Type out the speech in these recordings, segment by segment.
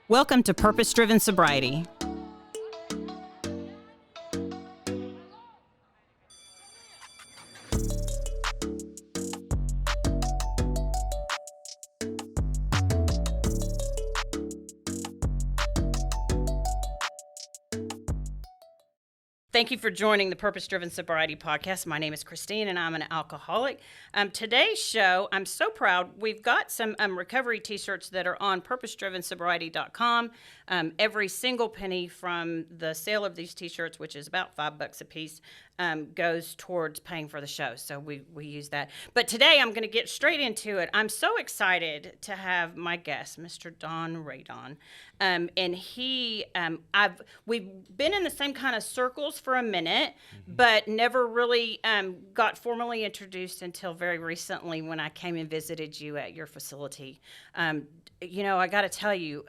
Welcome to Purpose Driven Sobriety. Thank you for joining the Purpose Driven Sobriety podcast. My name is Christine, and I'm an alcoholic. Today's show, I'm so proud. We've got some recovery t-shirts that are on purposedrivensobriety.com. Every single penny from the sale of these t-shirts, which is about $5 a piece, goes towards paying for the show. So we use that. But today I'm going to get straight into it. I'm so excited to have my guest, Mr. Don Radon. And we've been in the same kind of circles for a minute, but never really got formally introduced until very recently when I came and visited you at your facility. I got to tell you,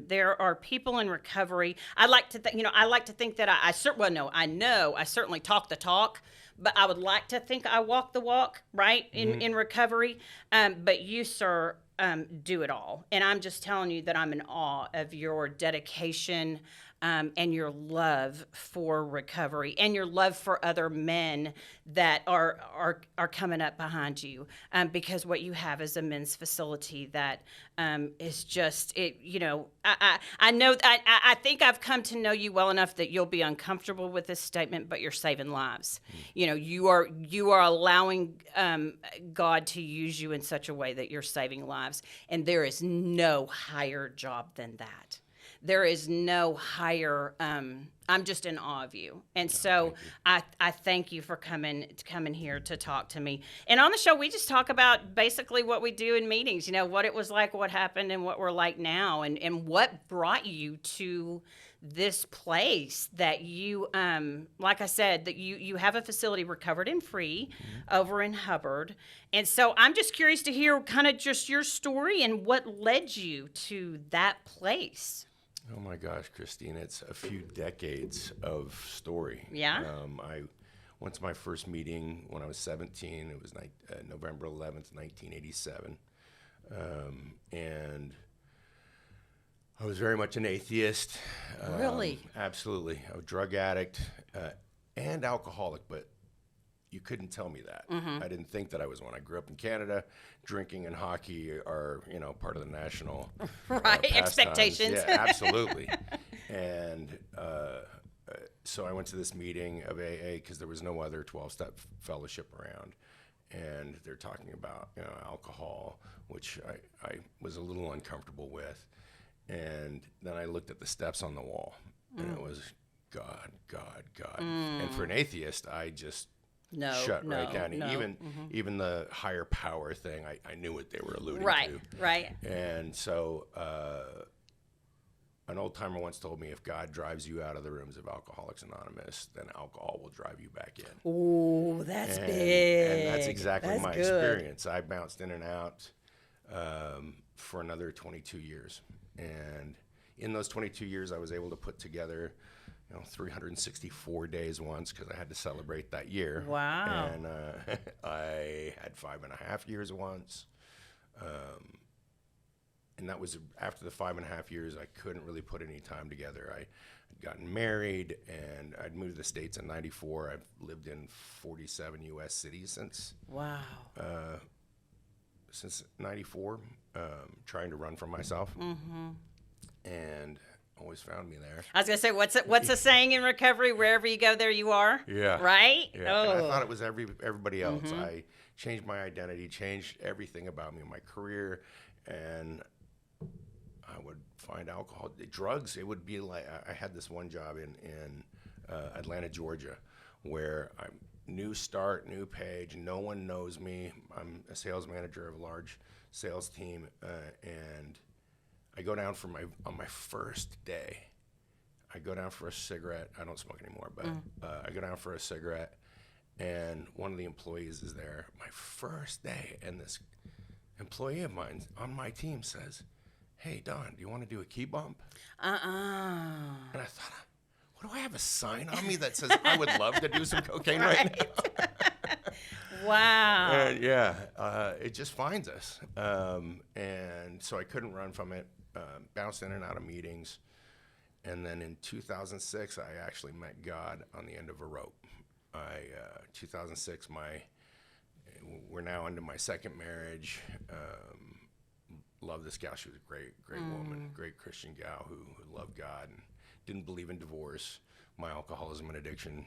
there are people in recovery. I like to think that I certainly talk the talk, but I would like to think I walk the walk, right, in recovery. But you, sir, do it all. And I'm just telling you that I'm in awe of your dedication and your love for recovery and your love for other men that are coming up behind you, because what you have is a men's facility that is just it. I think I've come to know you well enough that you'll be uncomfortable with this statement, but you're saving lives. You are allowing God to use you in such a way that you're saving lives, and there is no higher job than that. There is no higher. I'm just in awe of you, and so I thank you for coming here to talk to me. And on the show, we just talk about basically what we do in meetings. What it was like, what happened, and what we're like now, and what brought you to this place that you, like I said, that you have a facility, Recovered and Free, over in Hubbard. And so I'm just curious to hear kind of just your story and what led you to that place. Oh my gosh, Christine, it's a few decades of story. Yeah. I went to my first meeting when I was 17. It was November 11th, 1987. And I was very much an atheist. Really? Absolutely. A drug addict and alcoholic, but you couldn't tell me that. I didn't think that I was one. I grew up in Canada. Drinking and hockey are, part of the national expectations. Yeah, absolutely. And so I went to this meeting of AA because there was no other 12-step fellowship around. And they're talking about, alcohol, which I was a little uncomfortable with. And then I looked at the steps on the wall, and it was God, God, God. And for an atheist, I just shut right down. Even the higher power thing, I knew what they were alluding to. Right. And so an old timer once told me, if God drives you out of the rooms of Alcoholics Anonymous, then alcohol will drive you back in. Oh, that's big. And that's exactly my experience. I bounced in and out for another 22 years. And in those 22 years, I was able to put together 364 days once, because I had to celebrate that year. Wow. And I had 5.5 years once. And that was after the 5.5 years, I couldn't really put any time together. I had gotten married, and I'd moved to the States in 94. I've lived in 47 U.S. cities since. Wow. Since 94, trying to run from myself. And always found me there. I was gonna say, what's a saying in recovery? Wherever you go, there you are. Yeah. Right. Yeah. Oh. And I thought it was everybody else. I changed my identity, changed everything about me, my career, and I would find alcohol, drugs. It would be like I had this one job in Atlanta, Georgia, where I'm new start, new page. No one knows me. I'm a sales manager of a large sales team, and I go down on my first day. I go down for a cigarette. I don't smoke anymore, but I go down for a cigarette, and one of the employees is there. My first day, and this employee of mine on my team says, "Hey, Don, do you want to do a key bump?" And I thought, what do I have, a sign on me that says I would love to do some cocaine right now? Wow. And yeah, it just finds us. And so I couldn't run from it. Bounced in and out of meetings. And then in 2006, I actually met God on the end of a rope. 2006, we're now into my second marriage. Love this gal. She was a great woman, great Christian gal who loved God and didn't believe in divorce. My alcoholism and addiction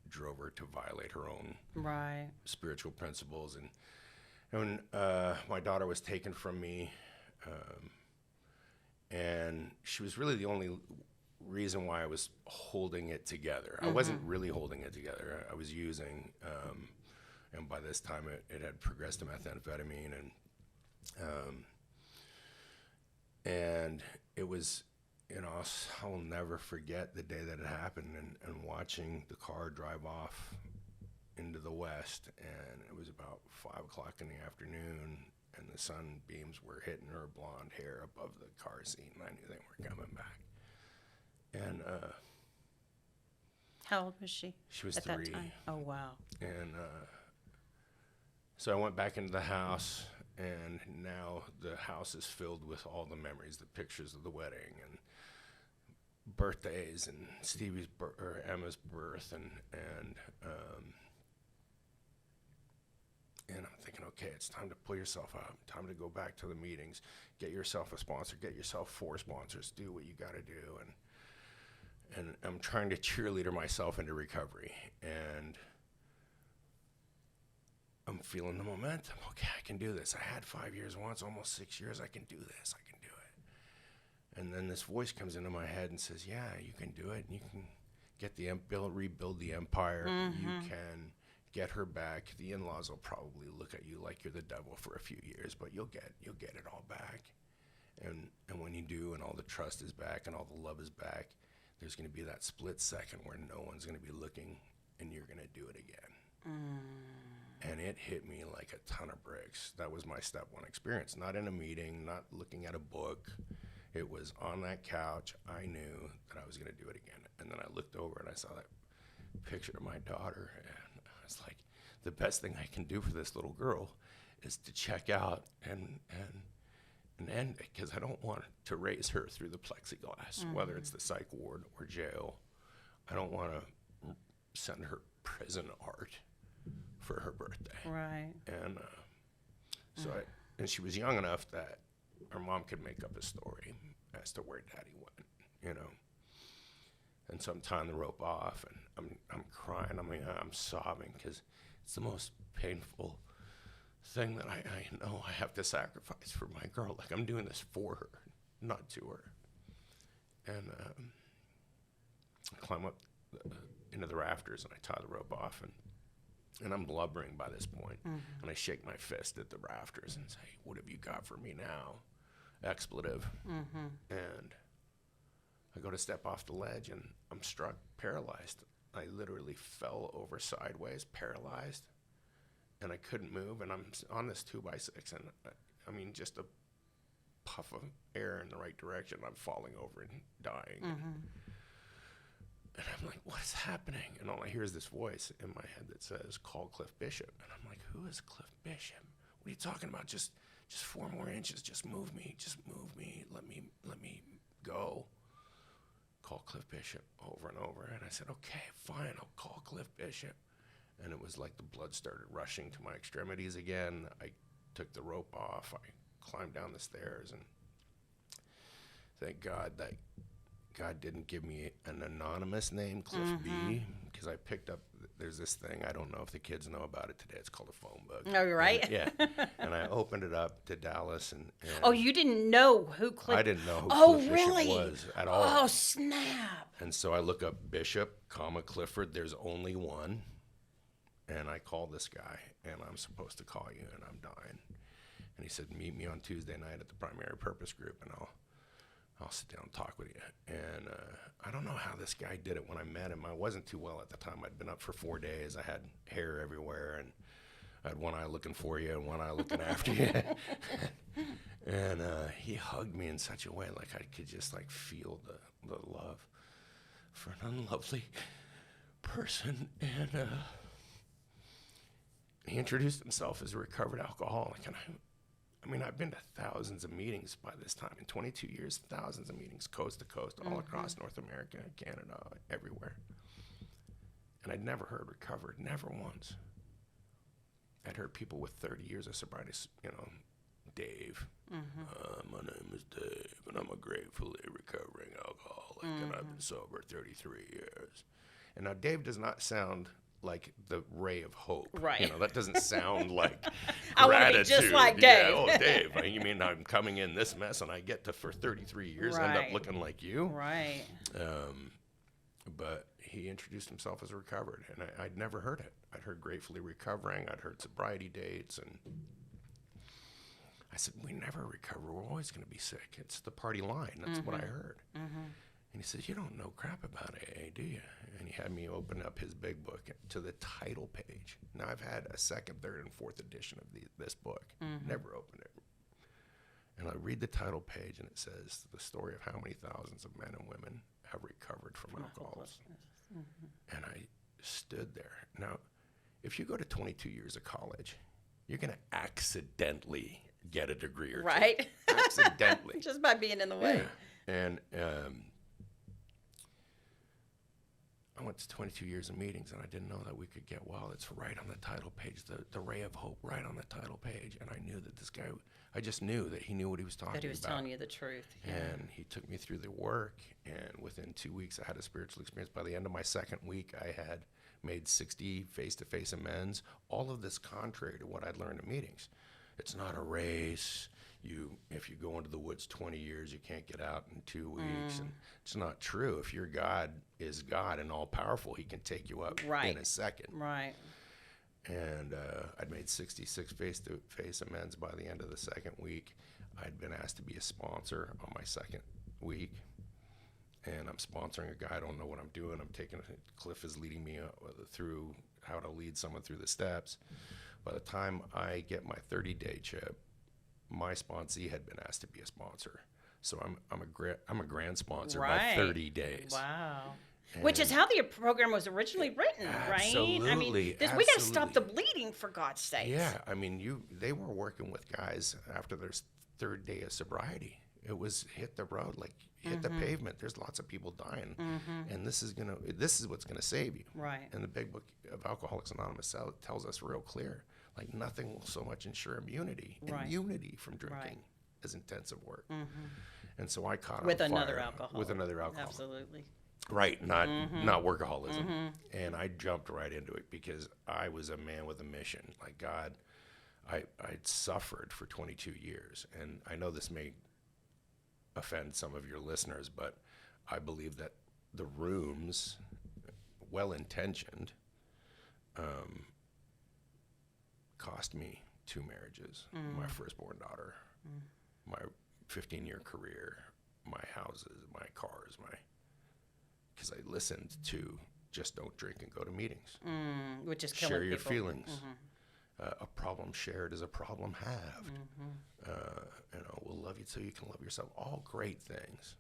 drove her to violate her own Right. spiritual principles. And when my daughter was taken from me, and she was really the only reason why I was holding it together. I wasn't really holding it together. I was using, and by this time it had progressed to methamphetamine, and it was, I will never forget the day that it happened, and watching the car drive off into the west, and it was about 5:00 in the afternoon, and the sunbeams were hitting her blonde hair above the car seat, and I knew they were coming back. And How old was she? she was at 3. that time? Oh, wow. And so I went back into the house, and now the house is filled with all the memories, the pictures of the wedding and birthdays and Emma's birth, and I'm thinking, okay, it's time to pull yourself up, time to go back to the meetings, get yourself a sponsor, get yourself 4 sponsors, do what you got to do, and I'm trying to cheerleader myself into recovery, and I'm feeling the momentum. Okay, I can do this. I had 5 years once, almost 6 years. I can do this. I can do it. And then this voice comes into my head and says, yeah, you can do it. You can get rebuild the empire. You can get her back. The in-laws will probably look at you like you're the devil for a few years, but you'll get it all back. And when you do, and all the trust is back and all the love is back, there's going to be that split second where no one's going to be looking, and you're going to do it again. And it hit me like a ton of bricks. That was my step 1 experience. Not in a meeting, not looking at a book. It was on that couch. I knew that I was going to do it again. And then I looked over and I saw that picture of my daughter, and I was like, the best thing I can do for this little girl is to check out and end it, because I don't want to raise her through the plexiglass, whether it's the psych ward or jail. I don't want to send her prison art for her birthday. Right. And and she was young enough that her mom could make up a story as to where Daddy went, And so I'm tying the rope off, and I'm crying. I'm sobbing, because it's the most painful thing that I know I have to sacrifice for my girl. Like, I'm doing this for her, not to her. And I climb up into the rafters, and I tie the rope off, and I'm blubbering by this point. And I shake my fist at the rafters and say, what have you got for me now? Expletive. And I go to step off the ledge, and I'm struck paralyzed. I literally fell over sideways, paralyzed, and I couldn't move, and I'm on this 2x6, and just a puff of air in the right direction, I'm falling over and dying. And I'm like, what is happening? And all I hear is this voice in my head that says, call Cliff Bishop. And I'm like, who is Cliff Bishop? What are you talking about? Just 4 more inches. Just move me. Let me go. Call Cliff Bishop over and over. And I said, okay, fine. I'll call Cliff Bishop. And it was like the blood started rushing to my extremities again. I took the rope off. I climbed down the stairs, and thank God that God didn't give me an anonymous name, Cliff B, because I picked up, there's this thing, I don't know if the kids know about it today, it's called a phone book. Oh, you're right. And, yeah, and I opened it up to Dallas, and Oh, you didn't know who Cliff... I didn't know who Cliff really? Bishop was at all. Oh, snap. And so I look up Bishop, Clifford, there's only one, and I call this guy, and I'm supposed to call you, and I'm dying. And he said, meet me on Tuesday night at the Primary Purpose Group, and I'll sit down and talk with you. And I don't know how this guy did it when I met him. I wasn't too well at the time. I'd been up for 4 days. I had hair everywhere, and I had one eye looking for you and one eye looking after you. And he hugged me in such a way, like I could just like feel the love for an unlovely person. And he introduced himself as a recovered alcoholic. And I mean, I've been to thousands of meetings by this time. In 22 years, thousands of meetings, coast to coast, all across North America, Canada, everywhere. And I'd never heard recovered, never once. I'd heard people with 30 years of sobriety, you know, Dave. My name is Dave, and I'm a gratefully recovering alcoholic, and I've been sober 33 years. And now Dave does not sound like the ray of hope. Right. You know, that doesn't sound like I want to be gratitude. just like Dave. Yeah, oh, Dave, you mean I'm coming in this mess and I get to, for 33 years, end up Right. looking like you? Right. But he introduced himself as recovered, and I'd never heard it. I'd heard gratefully recovering. I'd heard sobriety dates, and I said, we never recover. We're always going to be sick. It's the party line. That's what I heard. And he said, you don't know crap about AA, do you? And he had me open up his big book to the title page. Now, I've had a second, third, and fourth edition of this book. Never opened it. And I read the title page, and it says the story of how many thousands of men and women have recovered from alcoholism. And I stood there. Now, if you go to 22 years of college, you're going to accidentally get a degree or two. Right. Accidentally. Just by being in the way. Yeah. And I went to 22 years of meetings, and I didn't know that we could get well. It's right on the title page, the ray of hope, right on the title page. And I knew that this guy, I just knew that he knew what he was talking about. That he was telling you the truth. Yeah. And he took me through the work, and within 2 weeks, I had a spiritual experience. By the end of my second week, I had made 60 face-to-face amends, all of this contrary to what I'd learned in meetings. It's not a race. If you go into the woods 20 years, you can't get out in 2 weeks. And it's not true. If your God is God and all-powerful, he can take you up in a second. Right. And I'd made 66 face-to-face amends by the end of the second week. I'd been asked to be a sponsor on my second week. And I'm sponsoring a guy. I don't know what I'm doing. Cliff is leading me through how to lead someone through the steps. By the time I get my 30-day chip, my sponsee had been asked to be a sponsor. So I'm a grand sponsor by 30 days. Wow. Which is how the program was originally written, right? I mean, we got to stop the bleeding, for God's sakes. Yeah, I mean, they were working with guys after their third day of sobriety. It was hit the road, like hit the pavement. There's lots of people dying, and this is what's gonna save you. Right. And the big book of Alcoholics Anonymous tells us real clear, like nothing will so much ensure immunity from drinking as intensive work. And so I caught with on fire another alcohol. with another alcohol. Absolutely. Right, not workaholism. And I jumped right into it because I was a man with a mission. Like God, I'd suffered for 22 years, and I know this may offend some of your listeners, but I believe that the rooms, well-intentioned, cost me 2 marriages, my firstborn daughter, my 15-year career, my houses, my cars, because I listened to just don't drink and go to meetings. Which is killing Share your people. feelings. A problem shared is a problem halved. We'll love you till you can love yourself. All great things,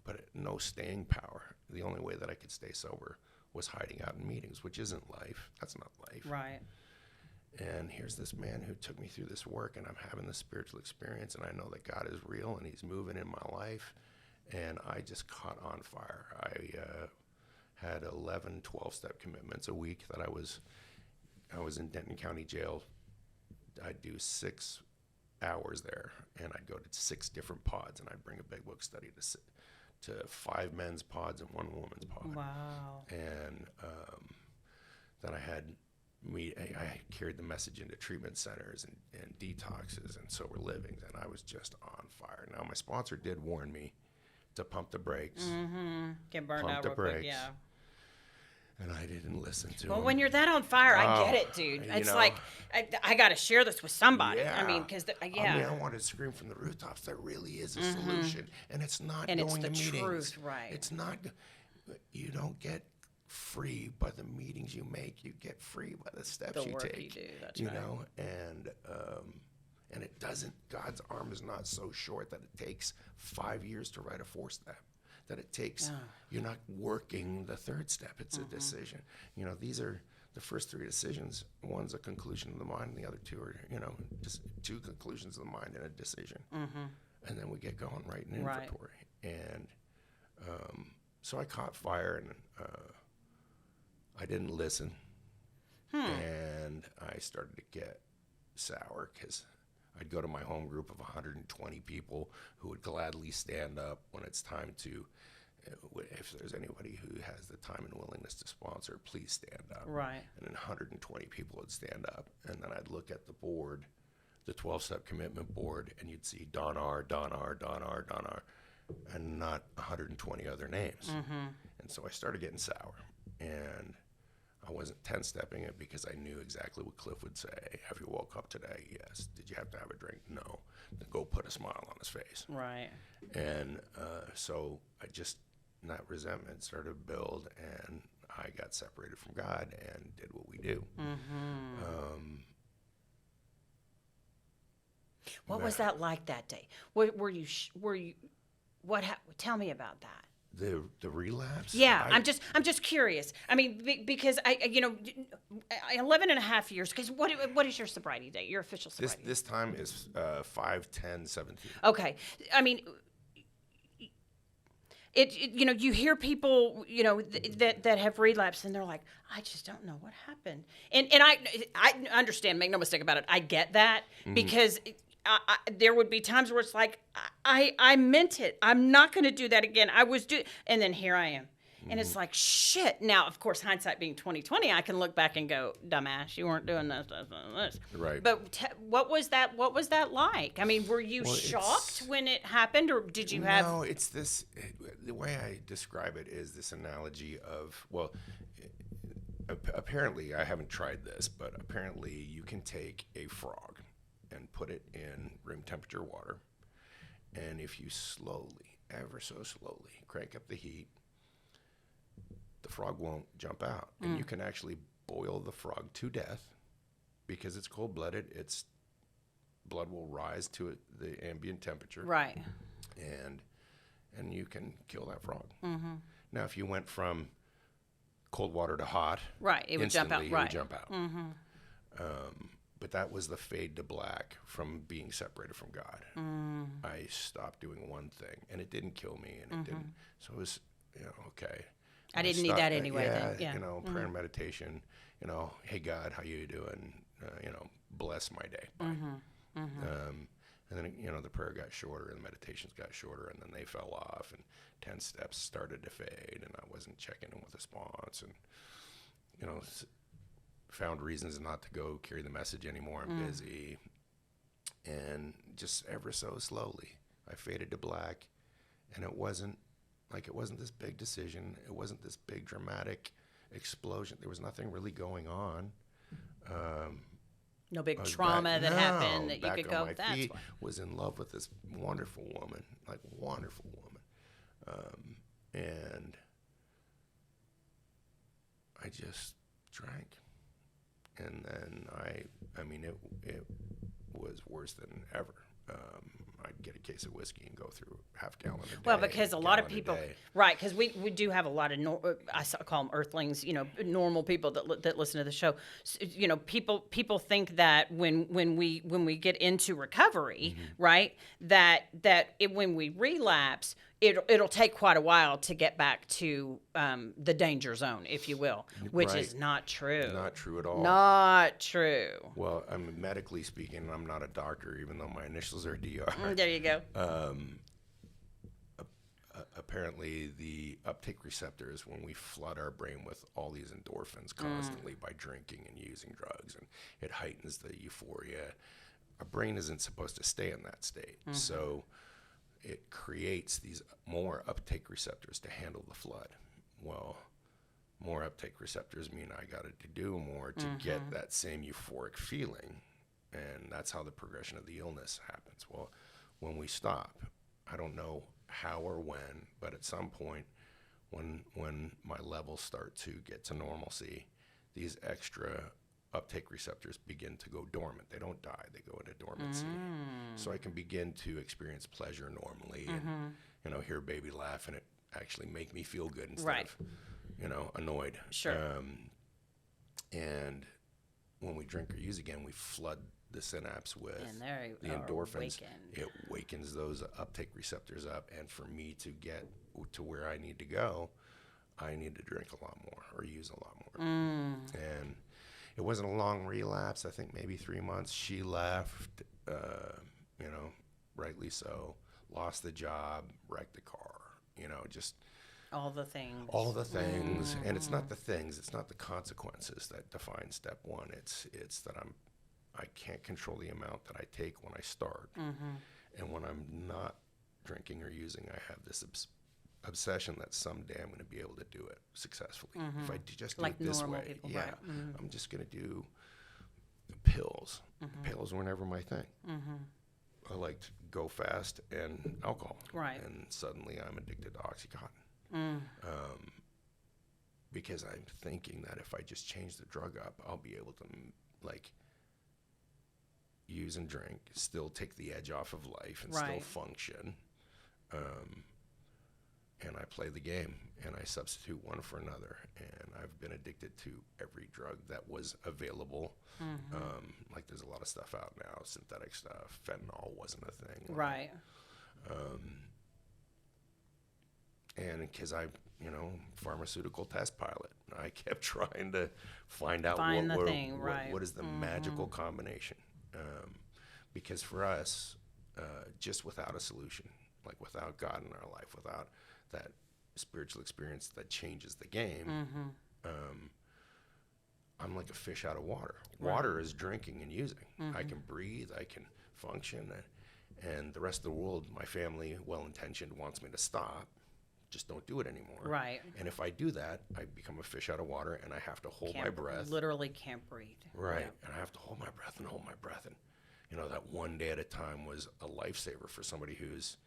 but no staying power. The only way that I could stay sober was hiding out in meetings, which isn't life. That's not life. Right. And here's this man who took me through this work, and I'm having this spiritual experience, and I know that God is real, and he's moving in my life, and I just caught on fire. I had 11 12-step commitments a week that I was in Denton County Jail. I'd do 6 hours there, and I'd go to 6 different pods, and I'd bring a big book study to 5 men's pods and 1 woman's pod. Wow. And then I carried the message into treatment centers and detoxes and sober livings, and I was just on fire. Now, my sponsor did warn me to pump the brakes. Get burned out real quick, yeah. And I didn't listen to him. Well, when you're that on fire, I get it, dude. It's like, I got to share this with somebody. Yeah. I mean, because, I wanted to scream from the rooftops. There really is a solution. And it's not and going it's the to meetings. truth, right. It's not, you don't get free by the meetings you make. You get free by the steps The you work take. you do, that's you right. know, and it doesn't, God's arm is not so short that it takes 5 years to write a 4-step. That it takes, you're not working the 3rd step. It's a decision. You know, these are the first three decisions, one's a conclusion of the mind, and the other two are, just two conclusions of the mind and a decision. And then we get going right in inventory. And so I caught fire, and I didn't listen. And I started to get sour because I'd go to my home group of 120 people who would gladly stand up when it's time to, if there's anybody who has the time and willingness to sponsor, please stand up. Right. And then 120 people would stand up. And then I'd look at the board, the 12-step commitment board, and you'd see Don R., Don R., Don R., Don R., and not 120 other names. And so I started getting sour. And I wasn't 10-stepping it because I knew exactly what Cliff would say. Have you woke up today? Yes. Did you have to have a drink? No. Then go put a smile on his face. Right. And so I just, that resentment started to build, and I got separated from God and did what we do. What was that like that day? Were you? Tell me about that. The relapse? Yeah, I'm just curious. I mean, because 11 and a half years, because what is your sobriety date, your official sobriety? This time is 5/10/17. Okay. I mean, you hear people, that have relapsed, and they're like, I just don't know what happened. And I understand, make no mistake about it. I get that because there would be times where it's like, I meant it. I'm not going to do that again. And then here I am. And it's like, shit. Now, of course, hindsight being 20/20, I can look back and go, dumbass, you weren't doing this. Right. But what was that like? I mean, were you shocked when it happened, or did you have? No, it's this. The way I describe it is this analogy of, apparently, I haven't tried this, but apparently you can take a frog and put it in room temperature water, and if you slowly, ever so slowly, crank up the heat, the frog won't jump out. And you can actually boil the frog to death because it's cold-blooded. Its blood will rise to the ambient temperature. Right. And you can kill that frog. Now, if you went from cold water to hot, right, it would jump out. Right. It would jump out. But that was the fade to black from being separated from God. I stopped doing one thing, and it didn't kill me, and it didn't. So it was, okay. I didn't need that anyway. Yeah, then. Prayer and meditation. Hey God, how you doing? Bless my day. Bye. And then the prayer got shorter, and the meditations got shorter, and then they fell off, and 10 steps started to fade, and I wasn't checking in with a response, and found reasons not to go carry the message anymore. I'm busy. And just ever so slowly, I faded to black. And it wasn't this big decision. It wasn't this big dramatic explosion. There was nothing really going on. No big trauma that happened that you could go, that's why. Was in love with this wonderful woman, and I just drank. And then it was worse than ever. I'd get a case of whiskey and go through half gallon a day. Well, because a lot of people, right? Because we do have a lot of I call them earthlings, normal people that listen to the show. People think that when we get into recovery, right, that when we relapse, it'll take quite a while to get back to the danger zone, if you will, which is not true. Not true at all. Not true. Well, medically speaking, I'm not a doctor, even though my initials are DR. There you go. Apparently, the uptake receptors, when we flood our brain with all these endorphins constantly by drinking and using drugs, and it heightens the euphoria, our brain isn't supposed to stay in that state. So it creates these more uptake receptors to handle the flood. Well, more uptake receptors mean I got to do more to get that same euphoric feeling, and that's how the progression of the illness happens. Well, when we stop, I don't know how or when, but at some point when my levels start to get to normalcy, these extra uptake receptors begin to go dormant. They don't die, they go into dormancy. So I can begin to experience pleasure normally and hear a baby laugh, and it actually make me feel good instead of annoyed. Sure. And when we drink or use again, we flood the synapse with And they the are endorphins. awakened. It wakens those uptake receptors up. And for me to get to where I need to go, I need to drink a lot more or use a lot more. And it wasn't a long relapse. I think maybe 3 months. She left, rightly so, lost the job, wrecked the car, just All the things. all the things. And it's not the things, it's not the consequences that define step one. It's that I can't control the amount that I take when I start. And when I'm not drinking or using, I have this obsession that someday I'm going to be able to do it successfully. If I just do Like it this normal way, people, yeah, right. I'm just going to do pills. Pills were never my thing. I liked Go Fast and alcohol. Right. And suddenly I'm addicted to Oxycontin. Because I'm thinking that if I just change the drug up, I'll be able to use and drink, still take the edge off of life and still Right. function. And I play the game and I substitute one for another. And I've been addicted to every drug that was available. Like there's a lot of stuff out now, synthetic stuff. Fentanyl wasn't a thing. Right. And because pharmaceutical test pilot, I kept trying to find out what is the magical combination. Because for us, just without a solution, like without God in our life, without that spiritual experience that changes the game, I'm like a fish out of water. Right. Water is drinking and using. I can breathe, I can function, and the rest of the world, my family, well-intentioned, wants me to stop. Just don't do it anymore. Right. And if I do that, I become a fish out of water, and I have to hold my breath. Literally can't breathe. Right. Yeah. And I have to hold my breath and hold my breath. And, that one day at a time was a lifesaver for somebody who's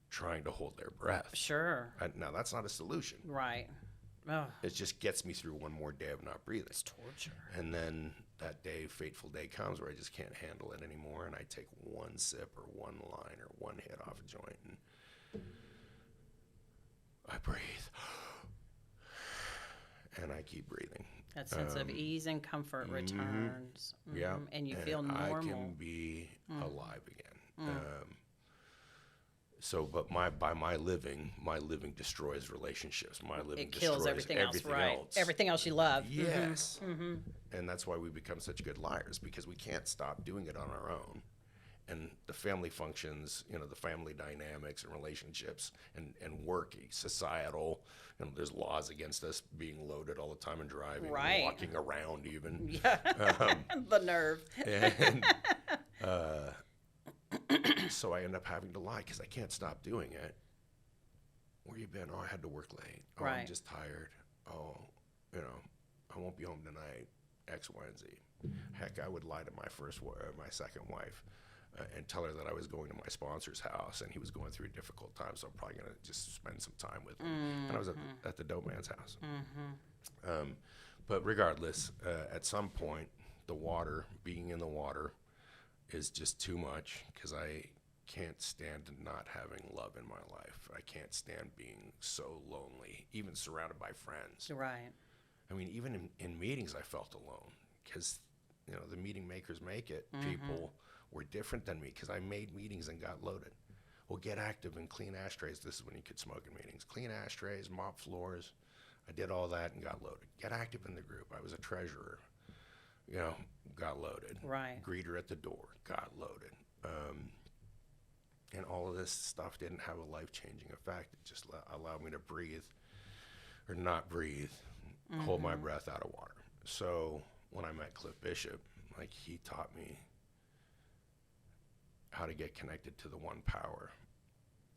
trying to hold their breath. Sure. Now, that's not a solution. Right. Oh, It just gets me through one more day of not breathing. it's torture. And then that day, fateful day comes where I just can't handle it anymore, and I take one sip or one line or one hit off a joint, and I breathe. And I keep breathing. That sense of ease and comfort returns. Yeah. And you feel normal. I can be alive again. But my living destroys relationships. My living It kills destroys everything else, right? Everything else you love. Yes. And that's why we become such good liars, because we can't stop doing it on our own. And the family functions, the family dynamics and relationships and work, societal, there's laws against us being loaded all the time and driving, Right. and walking around even. Yeah. The nerve. And so I end up having to lie because I can't stop doing it. Where you been? Oh, I had to work late. Oh, I'm Right. just tired. Oh, I won't be home tonight. X, Y, and Z. Heck, I would lie to my second wife and tell her that I was going to my sponsor's house and he was going through a difficult time, so I'm probably going to just spend some time with him. And I was at the dope man's house. But regardless, at some point, being in the water, is just too much because I can't stand not having love in my life. I can't stand being so lonely, even surrounded by friends. Right. I mean, even in meetings, I felt alone because, the meeting makers make it. People were different than me because I made meetings and got loaded. Well, get active and clean ashtrays. This is when you could smoke in meetings. Clean ashtrays, mop floors. I did all that and got loaded. Get active in the group. I was a treasurer. Got loaded. Right. Greeter at the door, got loaded. And all of this stuff didn't have a life-changing effect. It just allowed me to breathe or not breathe, hold my breath out of water. So when I met Cliff Bishop, he taught me how to get connected to the one power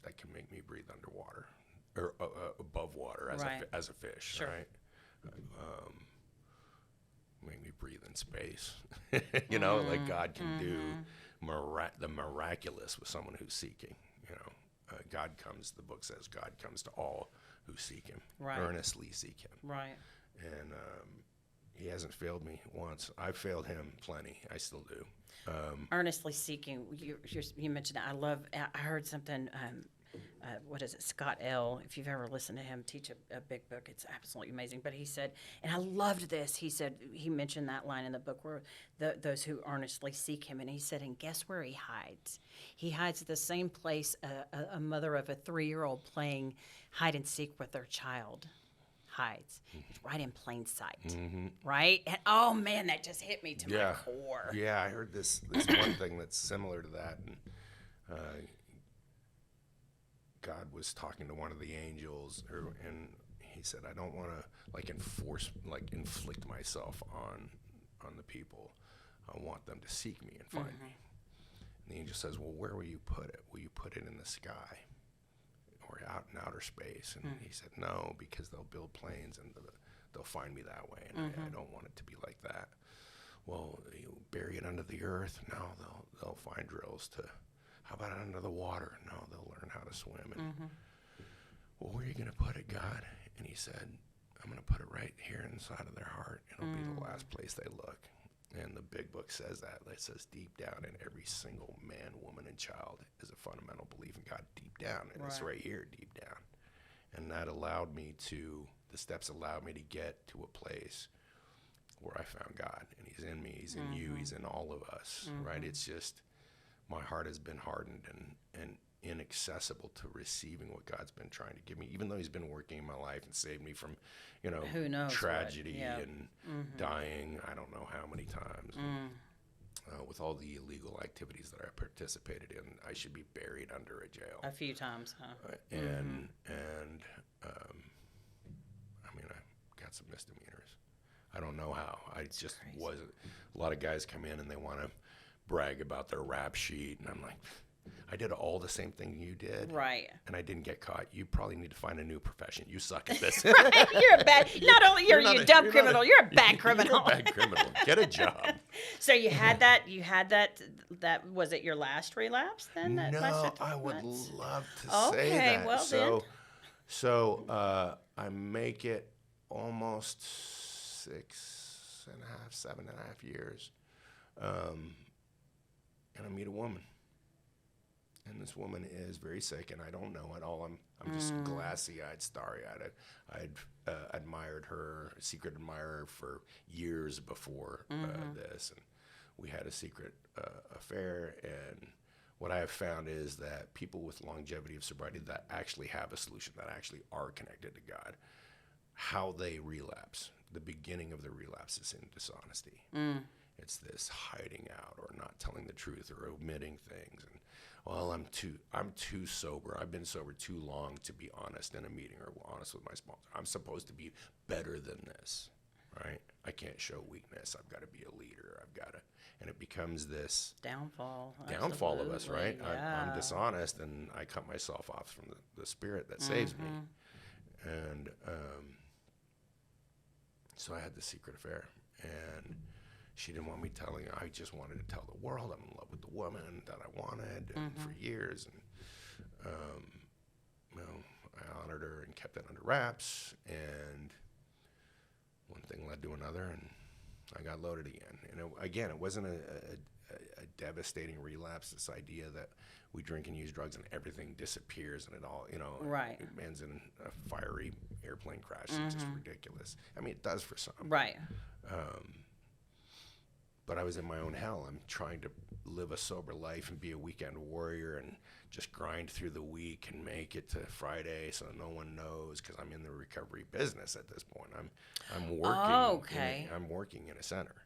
that can make me breathe underwater or above water as a fish, Sure. right? Make me breathe in space. Like God can do the miraculous with someone who's seeking. The book says God comes to all who seek him, Right. earnestly seek him. Right. And he hasn't failed me once. I've failed him plenty. I still do. Earnestly seeking. You mentioned that. I heard something what is it, Scott L. If you've ever listened to him teach a big book, it's absolutely amazing. But he said, and I loved this. He said he mentioned that line in the book where those who earnestly seek him, and he said, and guess where he hides? He hides at the same place a mother of a 3-year-old playing hide and seek with their child hides. It's right in plain sight, right? And oh man, that just hit me to my core. Yeah, I heard this one thing that's similar to that, and God was talking to one of the angels, and he said, I don't want to inflict myself on the people. I want them to seek me and find me. And the angel says, well, where will you put it? Will you put it in the sky or out in outer space? And he said, no, because they'll build planes and they'll find me that way, and I don't want it to be like that. Well, you bury it under the earth? No, they'll find drills to. How about under the water? No, they'll learn how to swim. And well, where are you going to put it, God? And he said, I'm going to put it right here inside of their heart. It'll be the last place they look. And the big book says that. It says deep down in every single man, woman, and child is a fundamental belief in God deep down. And it's right here, deep down. And that the steps allowed me to get to a place where I found God. And he's in me, he's in you, he's in all of us, right? It's just, my heart has been hardened and inaccessible to receiving what God's been trying to give me, even though he's been working in my life and saved me from, who knows tragedy and dying, I don't know how many times. With all the illegal activities that I participated in, I should be buried under a jail. A few times, huh? And I mean, I got some misdemeanors. I don't know how. I just wasn't. A lot of guys come in and they want to brag about their rap sheet, and I'm like, I did all the same thing you did, right? And I didn't get caught. You probably need to find a new profession. You suck at this. Right? You're a bad. Not only you're a dumb criminal, you're a bad criminal. You're a bad criminal. Get a job. So you had that. You had that. That was it. Your last relapse then? That No, I would love to say that. Well then. So I make it almost 7.5 years. And I meet a woman, and this woman is very sick, and I don't know at all. I'm just glassy-eyed, starry-eyed. I'd admired her, secret admirer, for years before this, and we had a secret affair. And what I have found is that people with longevity of sobriety that actually have a solution, that actually are connected to God, how they relapse, the beginning of the relapse is in dishonesty. It's this hiding out or not telling the truth or omitting things. And, well, I'm too sober. I've been sober too long to be honest in a meeting or honest with my sponsor. I'm supposed to be better than this, right? I can't show weakness. I've got to be a leader. And it becomes this downfall of us, right? Yeah. I'm dishonest, and I cut myself off from the spirit that saves me. And so I had this secret affair, and she didn't want me telling. I just wanted to tell the world I'm in love with the woman that I wanted for years. And, I honored her and kept it under wraps. And one thing led to another, and I got loaded again. And it wasn't a devastating relapse, this idea that we drink and use drugs and everything disappears and it all, right. it ends in a fiery airplane crash. It's just ridiculous. I mean, it does for some. Right. But I was in my own hell. I'm trying to live a sober life and be a weekend warrior and just grind through the week and make it to Friday so no one knows, because I'm in the recovery business at this point. I'm working. I'm working in a center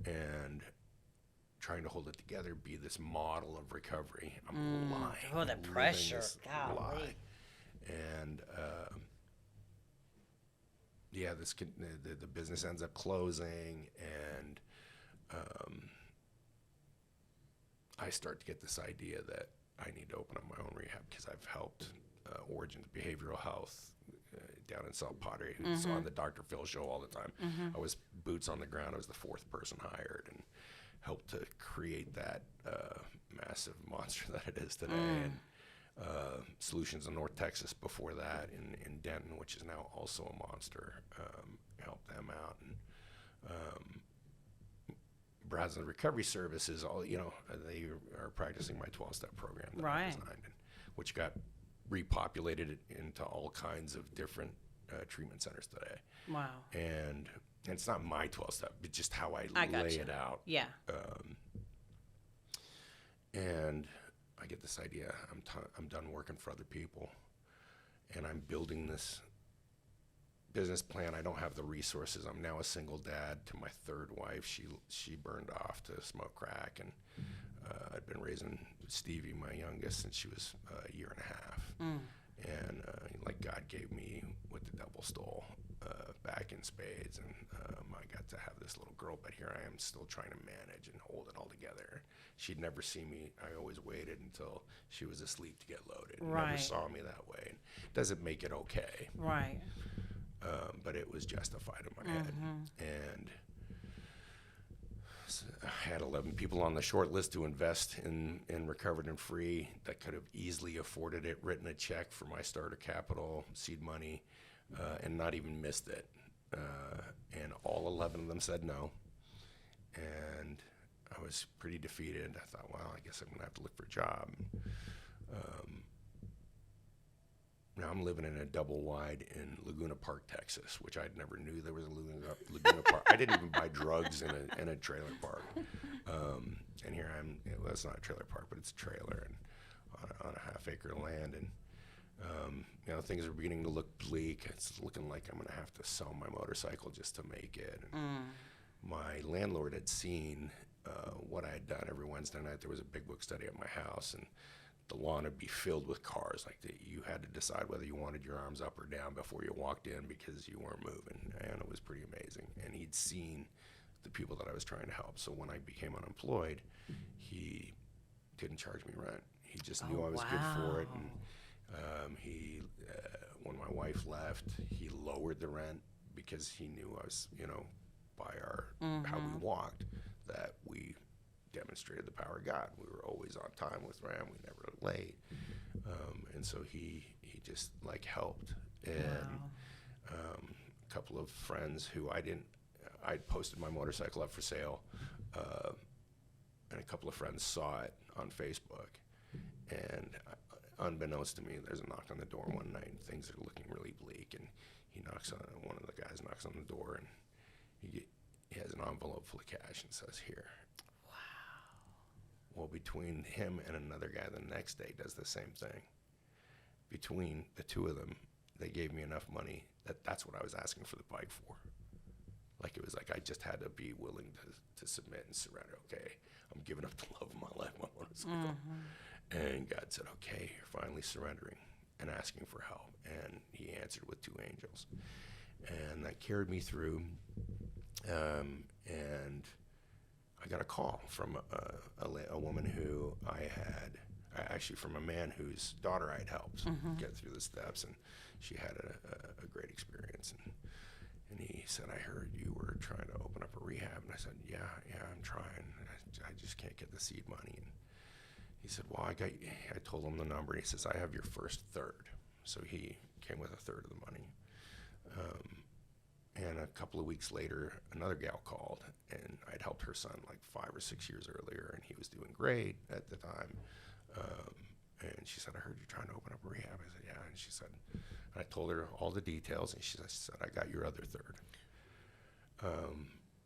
and trying to hold it together, be this model of recovery. I'm lying. Oh, the pressure. Golly. Lie. And the business ends up closing, and I start to get this idea that I need to open up my own rehab, because I've helped Origins Behavioral Health down in South Padre, who's on the Dr. Phil show all the time. I was boots on the ground. I was the 4th person hired and helped to create that massive monster that it is today. And Solutions in North Texas before that, in Denton, which is now also a monster, helped them out. And Brazos Recovery Services, they are practicing my 12-step program that I designed, which got repopulated it into all kinds of different treatment centers today. Wow. And it's not my 12-step, but just how I lay gotcha. it out. Yeah. And I get this idea. I'm done working for other people, and I'm building this business plan. I don't have the resources. I'm now a single dad to my third wife. She burned off to smoke crack, and I'd been raising Stevie, my youngest, since she was a year and a half. And like God gave me what the devil stole back in spades, and I got to have this little girl, but here I am still trying to manage and hold it all together. She'd never see me. I always waited until she was asleep to get loaded. Right. Never saw me that way. Doesn't make it okay. Right. But it was justified in my head. And so I had 11 people on the short list to invest in Recovered and Free that could have easily afforded it, written a check for my starter capital, seed money, and not even missed it. And all 11 of them said no. And I was pretty defeated. I thought, well, I guess I'm going to have to look for a job. Now I'm living in a double wide in Laguna Park, Texas, which I never knew there was a Laguna Park. I didn't even buy drugs in a trailer park. And here well, it's not a trailer park, but it's a trailer and on a half-acre land. And things are beginning to look bleak. It's looking like I'm going to have to sell my motorcycle just to make it. And my landlord had seen what I had done. Every Wednesday night there was a big book study at my house, and the lawn would be filled with cars. Like you had to decide whether you wanted your arms up or down before you walked in because you weren't moving, and it was pretty amazing. And he'd seen the people that I was trying to help. So when I became unemployed, he didn't charge me rent. He just knew I was good for it. And when my wife left, he lowered the rent because he knew I was, by our how we walked, that we demonstrated the power of God. We were always on time with Ram. We never late. And so he just helped. And a couple of friends who I'd posted my motorcycle up for sale, and a couple of friends saw it on Facebook. And unbeknownst to me, there's a knock on the door one night, and things are looking really bleak. And one of the guys knocks on the door, and he has an envelope full of cash and says, "Here." Well, between him and another guy the next day does the same thing. Between the two of them, they gave me enough money that's what I was asking for the bike for. It was like I just had to be willing to submit and surrender. Okay, I'm giving up the love of my life, my motorcycle. And God said, okay, you're finally surrendering and asking for help. And he answered with 2 angels. And that carried me through. And I got a call from a woman who from a man whose daughter I had helped get through the steps, and she had a great experience. And he said, "I heard you were trying to open up a rehab." And I said, yeah, I'm trying. I just can't get the seed money. And he said, well, I told him the number. He says, I have your first third. So he came with a third of the money. And a couple of weeks later, another gal called, and I'd helped her son 5 or 6 years earlier, and he was doing great at the time. And she said, I heard you're trying to open up a rehab. I said, yeah. And she said, I told her all the details, and she said, I got your other third.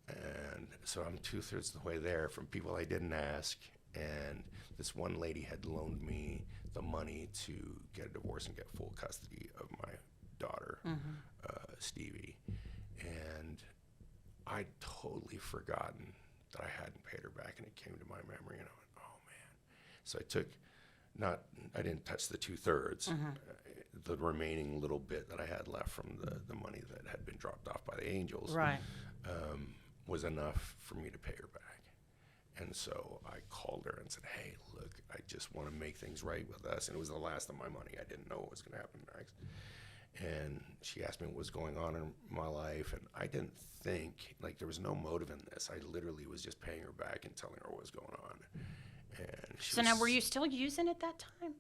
And so I'm 2/3 of the way there from people I didn't ask. And this one lady had loaned me the money to get a divorce and get full custody of my daughter, Stevie. And I'd totally forgotten that I hadn't paid her back, and it came to my memory, and I went, oh man. So I didn't touch the 2/3. The remaining little bit that I had left from the money that had been dropped off by the angels was enough for me to pay her back. And so I called her and said, hey, look, I just want to make things right with us. And it was the last of my money. I didn't know what was going to happen next. And she asked me what was going on in my life, and I didn't think, there was no motive in this. I literally was just paying her back and telling her what was going on. And now, were you still using it that time?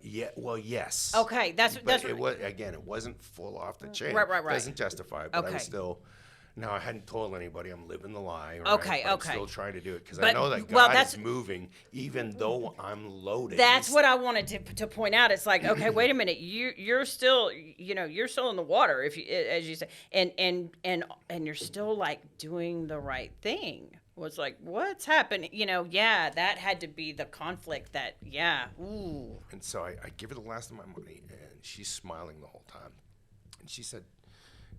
Yeah. Well, yes. Okay, that's it was, again, it wasn't full off the chain. Right. It doesn't justify it, but I was still No, I hadn't told anybody. I'm living the lie. Right? Okay, But okay. I'm still trying to do it because I But- know that well, God that's- is moving, even though I'm loaded. That's He's- what I wanted to point out. It's like, okay, wait a minute, you're still, you're still in the water, if you, as you say, and you're still like doing the right thing. Was like, what's happening? Yeah, that had to be the conflict. That, yeah, ooh, And so I give her the last of my money, and she's smiling the whole time. And she said,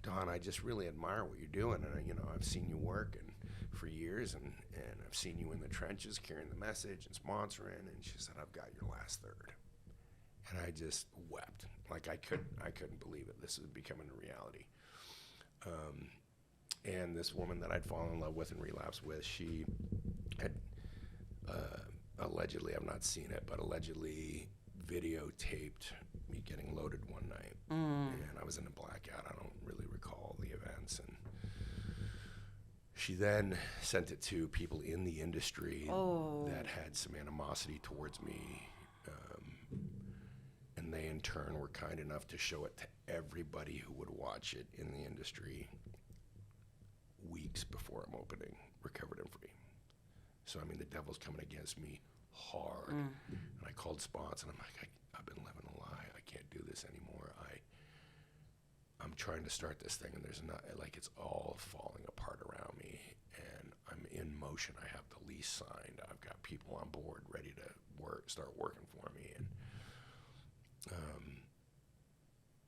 Don, I just really admire what you're doing, and I've seen you work for years, and I've seen you in the trenches carrying the message and sponsoring. And she said, I've got your last third, and I just wept, like I couldn't believe it. This was becoming a reality. And this woman that I'd fallen in love with and relapsed with, she had allegedly, I've not seen it, but allegedly videotaped me getting loaded one night. And I was in a blackout. I don't really recall the events. And she then sent it to people in the industry that had some animosity towards me. And they, in turn, were kind enough to show it to everybody who would watch it in the industry weeks before I'm opening Recovered and Free. So, I mean, the devil's coming against me hard. And I called Spons, and I'm like, I've been living a lie. I can't do this anymore. I'm trying to start this thing, and there's not, like, it's all falling apart around me, and I'm in motion. I have the lease signed. I've got people on board ready to start working for me. And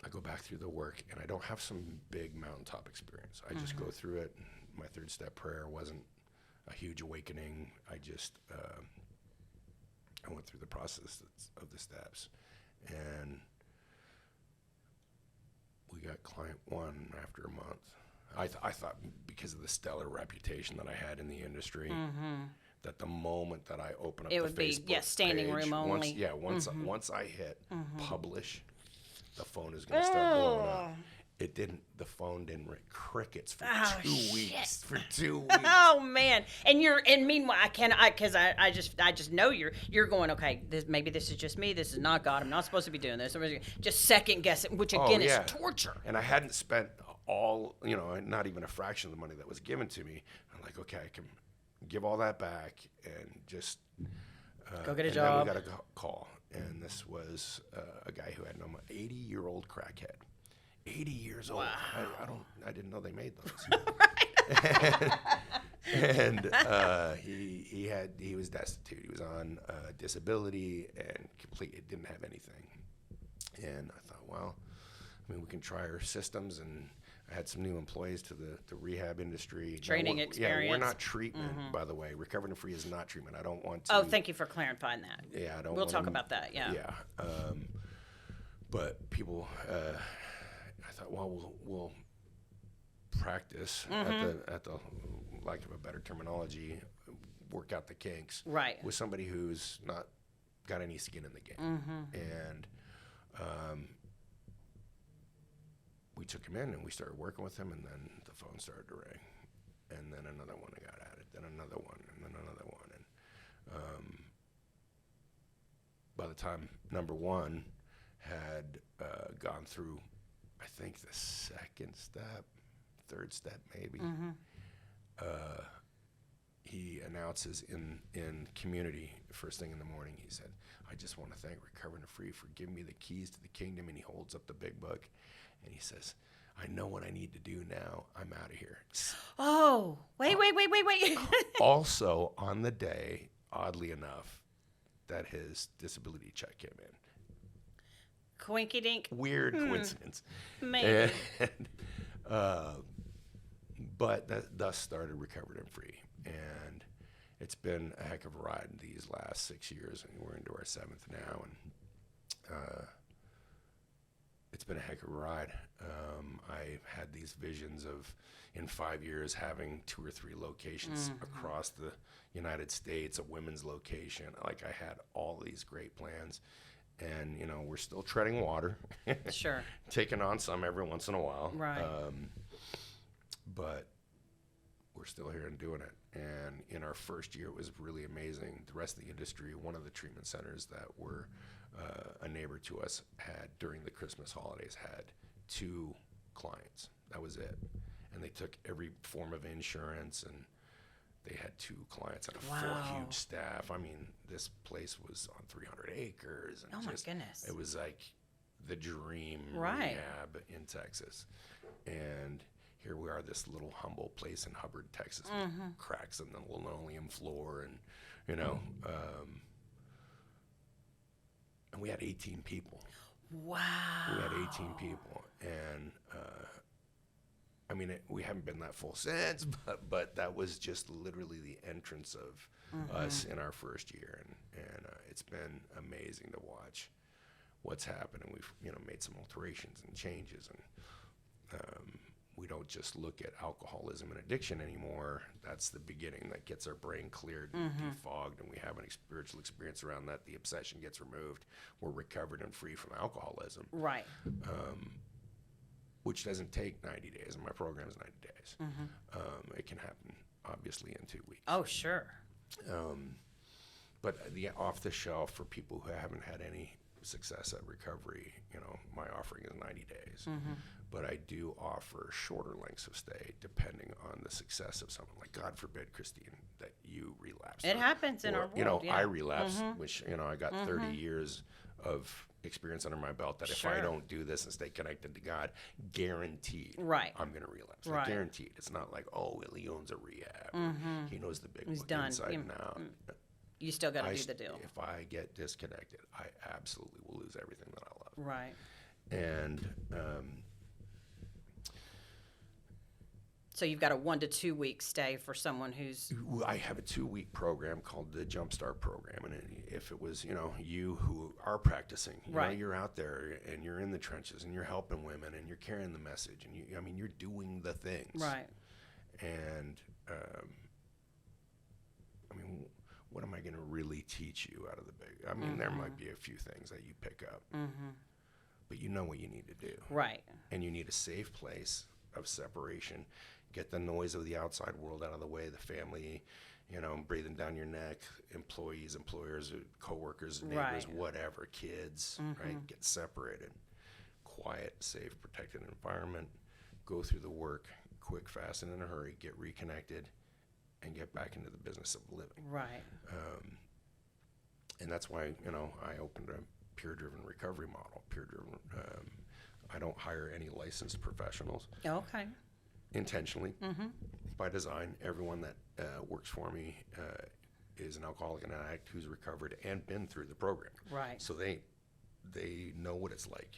I go back through the work, and I don't have some big mountaintop experience. I just go through it. My third step prayer wasn't a huge awakening. I just I went through the process of the steps, and we got client one after a month. I thought because of the stellar reputation that I had in the industry, that the moment that I open up it the would Facebook be standing page, room only. once I hit publish, the phone is going to start blowing up. It didn't. The phone didn't ring. Crickets for 2 weeks. For 2 weeks. Oh man! And meanwhile, because I just know you're going, okay. Maybe this is just me. This is not God. I'm not supposed to be doing this. Just second guessing, which again is torture. And I hadn't spent all, not even a fraction of the money that was given to me. I'm like, okay, I can give all that back and just go get a and job. Then we got a call, and this was a guy who had 80-year-old crackhead. 80 years old. Wow. I didn't know they made those. and he was destitute. He was on disability and didn't have anything. And I thought, well, we can try our systems. And I had some new employees to the rehab industry. Training experience. Yeah, we're not treatment, by the way. Recovered and Free is not treatment. I don't want to. Oh, thank you for clarifying that. Yeah, I don't. We'll talk about that. Yeah. Yeah. But people. I thought, well, we'll practice at the lack of a better terminology, work out the kinks with somebody who's not got any skin in the game. And we took him in and we started working with him, and then the phone started to ring, and then another one got added, then another one, and then another one, and by the time number one had gone through, I think the second step, third step maybe, he announces in community first thing in the morning, he said, I just want to thank Recovered and Free for giving me the keys to the kingdom. And he holds up the big book and he says, I know what I need to do now. I'm out of here. Oh, wait. Also on the day, oddly enough, that his disability check came in. Coinky dink. Weird coincidence. Maybe. And, but thus started Recovered and Free. And it's been a heck of a ride these last 6 years, and we're into our 7th now. And it's been a heck of a ride. I've had these visions of, in 5 years, having 2 or 3 locations across the United States, a women's location. Like, I had all these great plans. And, we're still treading water. Sure. Taking on some every once in a while. Right. But we're still here and doing it. And in our first year, it was really amazing. The rest of the industry, one of the treatment centers that were a neighbor to us had, during the Christmas holidays, had 2 clients. That was it. and they took every form of insurance, and they had 2 clients and a Wow. full huge staff. I mean, this place was on 300 acres. And Oh, my goodness. It was like the dream Right. rehab in Texas. And here we are, this little humble place in Hubbard, Texas, with cracks in the linoleum floor, and you know, and we had 18 people. Wow. We had 18 people, and I mean, we haven't been that full since, but that was just literally the entrance of us in our first year, and it's been amazing to watch what's happened. And we've made some alterations and changes, and we don't just look at alcoholism and addiction anymore. That's the beginning that gets our brain cleared and defogged, and we have a spiritual experience around that. The obsession gets removed. We're recovered and free from alcoholism. Right. Which doesn't take 90 days, and my program is 90 days. It can happen, obviously, in 2 weeks. Oh, sure. But the off the shelf for people who haven't had any success at recovery, my offering is 90 days. But I do offer shorter lengths of stay depending on the success of someone. Like, God forbid, Christine, that you relapse. It happens in our world. Yeah. I relapsed, which, I got 30 years of experience under my belt that if I Sure. don't do this and stay connected to God, guaranteed Right. I'm going to relapse. Right. Like, guaranteed. It's not like, oh, well, he owns a rehab. He knows the big He's book done. inside You- and out. You still got to do the deal. If I get disconnected, I absolutely will lose everything that I love. Right. And So you've got a 1 to 2 week stay for someone who's I have a 2-week program called the Jumpstart Program, and if it was, you who are practicing, Right. you're out there and you're in the trenches and you're helping women and you're carrying the message, and you're doing the things. right. And what am I going to really teach you out of the big? There might be a few things that you pick up, but you know what you need to do. Right. And you need a safe place of separation. Get the noise of the outside world out of the way, the family, breathing down your neck, employees, employers, coworkers, neighbors, Right. whatever, kids, right? Get separated. Quiet, safe, protected environment. Go through the work, quick, fast, and in a hurry. Get reconnected and get back into the business of living. Right. And that's why, I opened a peer-driven recovery model. Peer-driven, I don't hire any licensed professionals Okay. intentionally, by design. Everyone that works for me is an alcoholic and an addict who's recovered and been through the program. Right. So they know what it's like.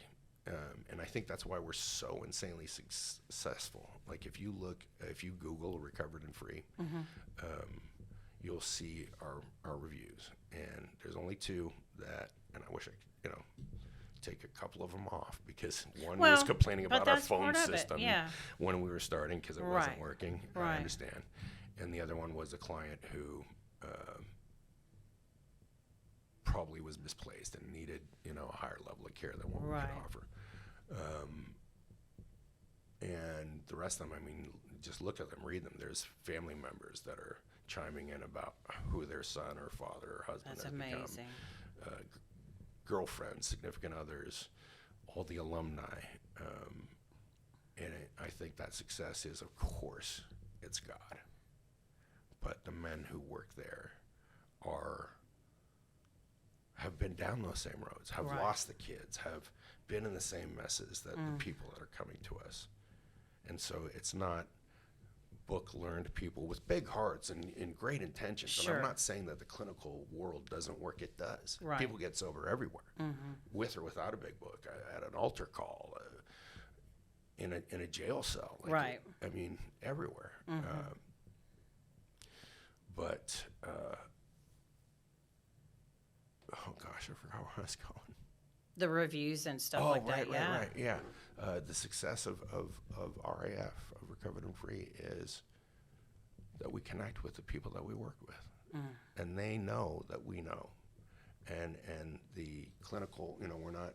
And I think that's why we're so insanely successful. Like, if you Google recovered and free, you'll see our reviews. And there's only 2 that, and I wish I could, take a couple of them off, because one was complaining but about our that's phone part of it, system yeah. when we were starting because it Right. wasn't working. I Right. understand. And the other one was a client who probably was misplaced and needed, a higher level of care than what we Right. could offer. And the rest of them, just look at them, read them. There's family members that are chiming in about who their son or father or husband That's has amazing. become. Girlfriends, significant others, all the alumni. And I think that success is, of course, it's God. But the men who work there have been down those same roads, have Right. lost the kids, have been in the same messes that the people that are coming to us. And so it's not book-learned people with big hearts and great intentions. Sure. And I'm not saying that the clinical world doesn't work. It does. Right. People get sober everywhere, with or without a big book, at an altar call, in a jail cell. Right. Everywhere. But oh gosh, I forgot where I was going. The reviews and stuff like that. Yeah. Right. Yeah. The success of RAF, of Recovered and Free, is that we connect with the people that we work with, and they know that we know, and the clinical, we're not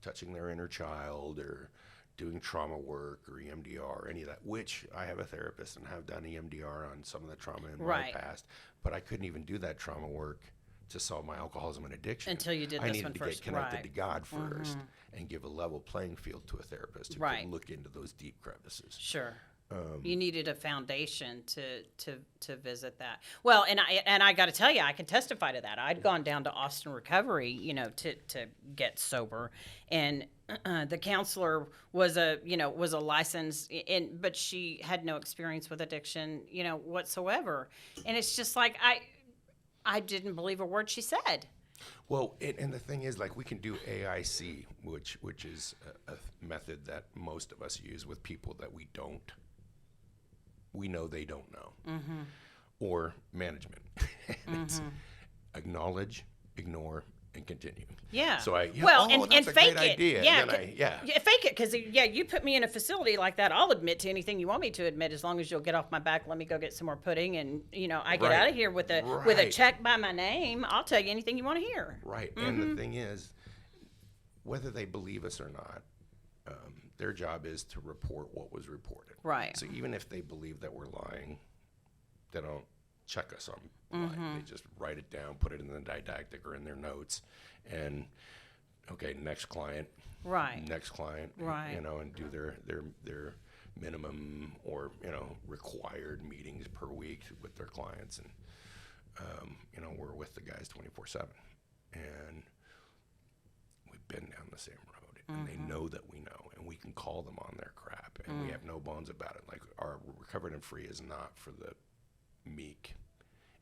touching their inner child or doing trauma work or EMDR or any of that, which I have a therapist and have done EMDR on some of the trauma in Right. my past, but I couldn't even do that trauma work to solve my alcoholism and addiction. Until you did I this needed one to first. get connected Right. to God first and give a level playing field to a therapist who Right. could look into those deep crevices. Sure. You needed a foundation to visit that. Well, and I got to tell you, I can testify to that. I'd gone down to Austin Recovery, to get sober, and the counselor was a licensed, but she had no experience with addiction, whatsoever. And it's just like I didn't believe a word she said. Well, and the thing is, like, we can do AIC, which is a method that most of us use with people that we know they don't know, or management. It's acknowledge, ignore, and continue. Yeah. So and that's a fake great it. idea. Yeah. And then Fake it, because you put me in a facility like that, I'll admit to anything you want me to admit, as long as you'll get off my back. Let me go get some more pudding, and I get Right. out of here with a check by my name. I'll tell you anything you want to hear. Right. And the thing is, whether they believe us or not, their job is to report what was reported. Right. So even if they believe that we're lying, they don't check us on lying. They just write it down, put it in the didactic or in their notes, and okay, next client. Right. Next client. Right. And do their minimum or required meetings per week with their clients, and we're with the guys 24/7, and we've been down the same road. And they know that we know, and we can call them on their crap, and we have no bones about it. Like, our Recovered and Free is not for the meek.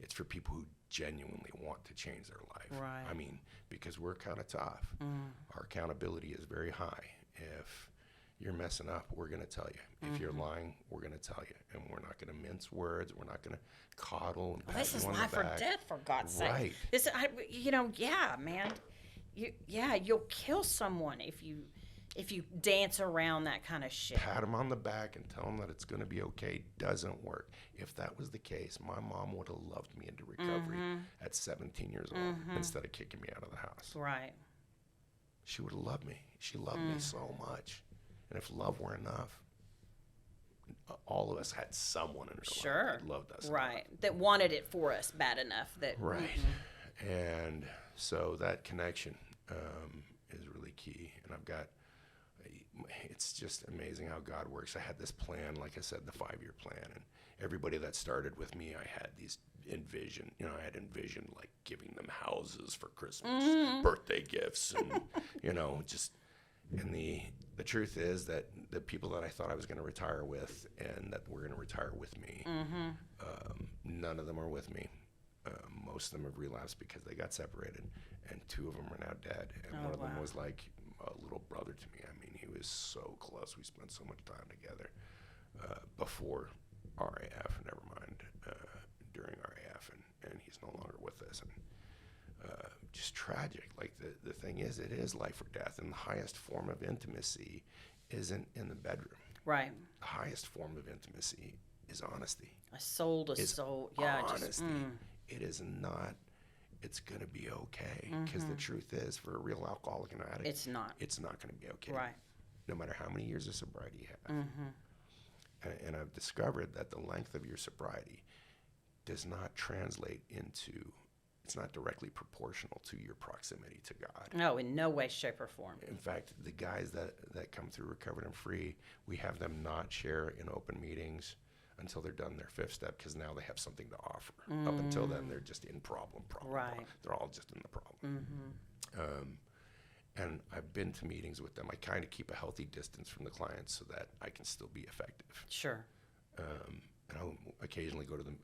It's for people who genuinely want to change their life. Right. I mean, because we're kind of tough. Our accountability is very high. If you're messing up, we're going to tell you. If you're lying, we're going to tell you. And we're not going to mince words. We're not going to coddle and pat This you is on life the or back. death, for God's sake. Right. Yeah, man. You'll kill someone if you dance around that kind of shit. Pat them on the back and tell them that it's going to be okay doesn't work. If that was the case, my mom would have loved me into recovery at 17 years old instead of kicking me out of the house. Right. She would have loved me. She loved me so much. And if love were enough, all of us had someone in our life that loved us. Right. That wanted it for us bad enough. Right. And so that connection is really key. And it's just amazing how God works. I had this plan, like I said, the 5-year plan, and everybody that started with me, I had these envisioned like giving them houses for Christmas, birthday gifts, and and the truth is that the people that I thought I was going to retire with and that were going to retire with me, none of them are with me. Most of them have relapsed because they got separated, and 2 of them are now dead, and one of them was like a little brother to me. I mean, he was so close. We spent so much time together before RAF, never mind during RAF, and he's no longer with us. And just tragic. Like, the thing is, it is life or death, and the highest form of intimacy isn't in the bedroom. Right. The highest form of intimacy is honesty. A soul to soul. Yeah. Honesty. It is not. It's going to be okay, because the truth is, for a real alcoholic and addict, It's not. It's not going to be okay. Right. No matter how many years of sobriety you have. And I've discovered that the length of your sobriety does not translate into, it's not directly proportional to your proximity to God. No, in no way, shape, or form. In fact, the guys that come through Recovered and Free, we have them not share in open meetings until they're done their 5th step, because now they have something to offer. Up until then, they're just in problem. Right. They're all just in the problem. And I've been to meetings with them. I kind of keep a healthy distance from the clients so that I can still be effective. Sure. And I'll occasionally go to an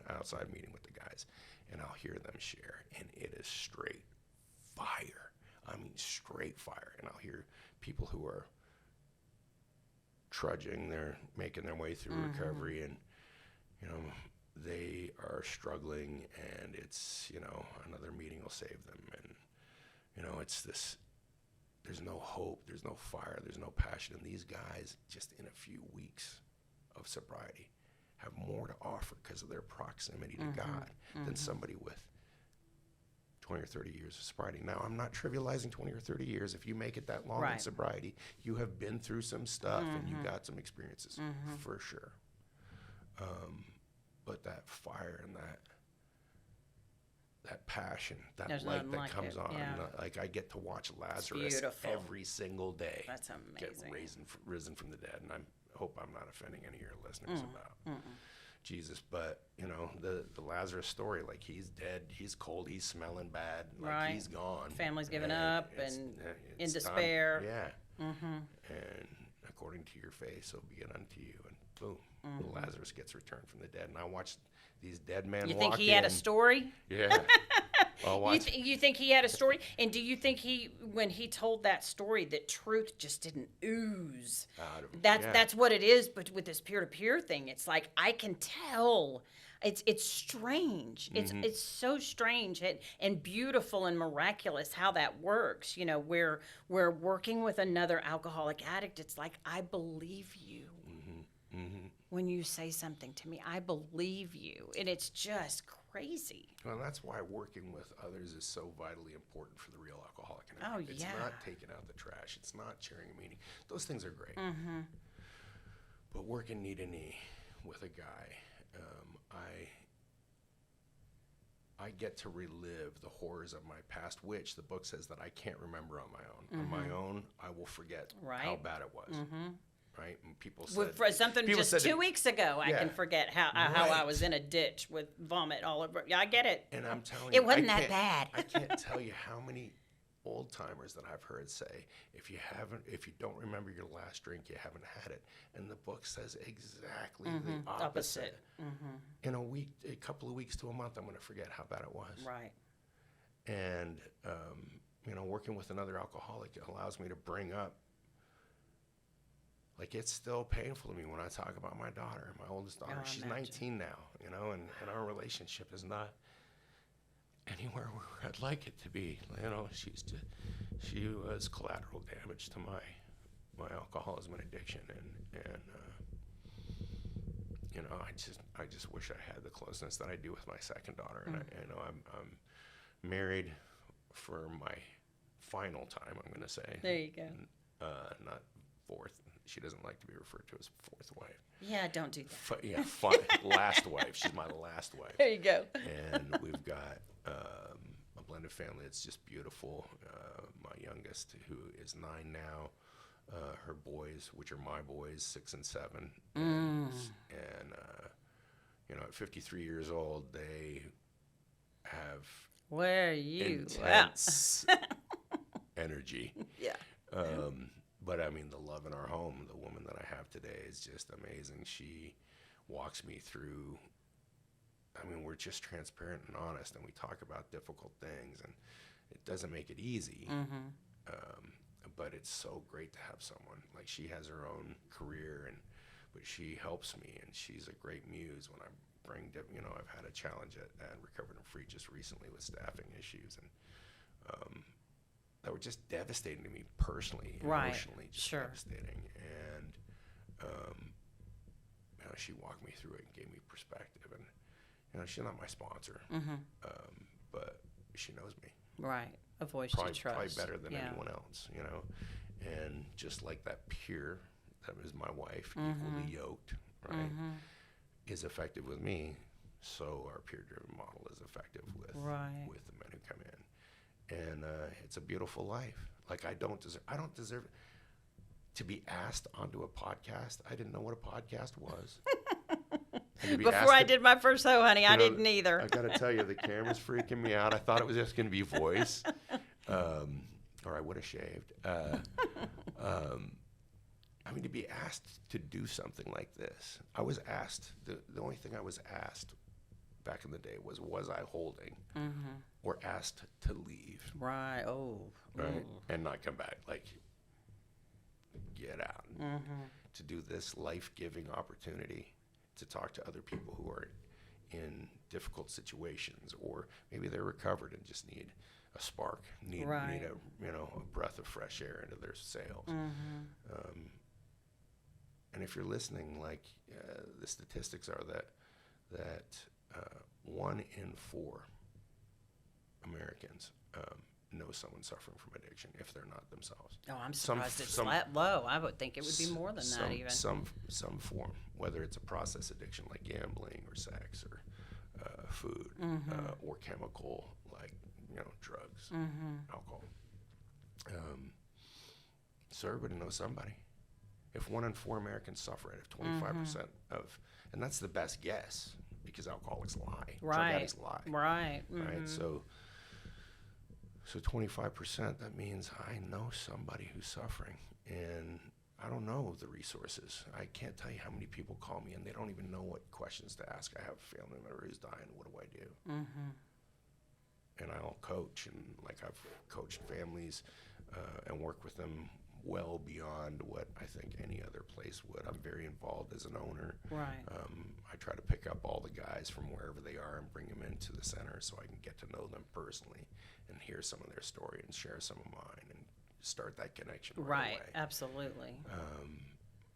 outside meeting with the guys, and I'll hear them share, and it is straight fire. I mean, straight fire. And I'll hear people who are trudging, they're making their way through recovery, and they are struggling, and it's another meeting will save them, and it's this. There's no hope, there's no fire, there's no passion, and these guys, just in a few weeks of sobriety, have more to offer because of their proximity to God than somebody with 20 or 30 years of sobriety. Now, I'm not trivializing 20 or 30 years. If you make it that long in sobriety, you have been through some stuff and you got some experiences, for sure. But that fire and that passion, that There's light nothing that like comes it, on, yeah. like I get to watch Lazarus beautiful. every single day That's get amazing. risen from the dead, and hope I'm not offending any of your listeners about Jesus, but you know, the Lazarus story, like he's dead, he's cold, he's smelling bad, like he's gone. Family's giving up and in despair. Done. Yeah. And according to your faith, so be it unto you. And boom, Lazarus gets returned from the dead. And I watched these dead men walk in. You think he had a story? Yeah. You think he had a story? And do you think when he told that story, that truth just didn't ooze? Out of him. That's what it is. But with this peer-to-peer thing, it's like I can tell. It's strange. It's so strange and beautiful and miraculous how that works. You know, where we're working with another alcoholic addict. It's like I believe you. When you say something to me, I believe you, and it's just crazy. Well, that's why working with others is so vitally important for the real alcoholic and addict. It's not taking out the trash. It's not sharing a meeting. Those things are great. But working knee to knee with a guy, I get to relive the horrors of my past, which the book says that I can't remember on my own. On my own, I will forget how bad it was. Right? And people said something just 2 weeks ago. I can forget how I was in a ditch with vomit all over. Yeah, I get it. And I'm telling you, it wasn't that bad. I can't tell you how many old timers that I've heard say, if you don't remember your last drink, you haven't had it. And the book says exactly the opposite. In a couple of weeks to a month, I'm going to forget how bad it was. Right. And you know, working with another alcoholic allows me to bring up. Like, it's still painful to me when I talk about my daughter, my oldest daughter. She's 19 now, you know, and our relationship is not anywhere where I'd like it to be. You know, she was collateral damage to my alcoholism and addiction, and you know, I just wish I had the closeness that I do with my second daughter. And I know I'm married for my final time, I'm going to say. There you go. Not fourth. She doesn't like to be referred to as fourth wife. Yeah, don't do that. Last wife. She's my last wife. There you go. And we've got a blended family. It's just beautiful. My youngest, who is 9 now, her boys, which are my boys, 6 and 7, and you know, at 53 years old, they have intense energy. Yeah. But I mean, the love in our home, the woman that I have today is just amazing. She walks me through, I mean, we're just transparent and honest, and we talk about difficult things, and it doesn't make it easy. But it's so great to have someone. Like, she has her own career, but she helps me, and she's a great muse when I bring, you know, I've had a challenge at Recovered and Free just recently with staffing issues, and that were just devastating to me personally, emotionally, just devastating. And you know, she walked me through it and gave me perspective. And you know, she's not my sponsor, but she knows me. Right, a voice to trust. Probably better than anyone else, you know. And just like that peer, that was my wife, equally yoked, right, is effective with me. So our peer-driven model is effective with the men who come in. And it's a beautiful life. Like, I don't deserve to be asked onto a podcast. I didn't know what a podcast was. Before I did my first show, honey, I didn't either. I got to tell you, the camera's freaking me out. I thought it was just going to be voice, or I would have shaved. I mean, to be asked to do something like this, I was asked. The only thing I was asked back in the day was I holding, or asked to leave. Right. Right. And not come back. Like, get out. To do this life-giving opportunity to talk to other people who are in difficult situations, or maybe they're recovered and just need a spark, need a breath of fresh air into their sails. And if you're listening, like, the statistics are that 1 in 4 Americans know someone suffering from addiction if they're not themselves. Oh, I'm surprised it's that low. I would think it would be more than that even. Some form, whether it's a process addiction like gambling or sex or food, or chemical like, you know, drugs, alcohol. So everybody knows somebody. If 1 in 4 Americans suffer it, if 25% of, and that's the best guess because alcoholics lie, drug Right. addicts lie, Right. right? So 25%, that means I know somebody who's suffering, and I don't know the resources. I can't tell you how many people call me and they don't even know what questions to ask. I have a family member who's dying. What do I do? And I'll coach, and like I've coached families and work with them well beyond what I think any other place would. I'm very involved as an owner. Right. I try to pick up all the guys from wherever they are and bring them into the center so I can get to know them personally and hear some of their story and share some of mine and start that connection right away. Absolutely.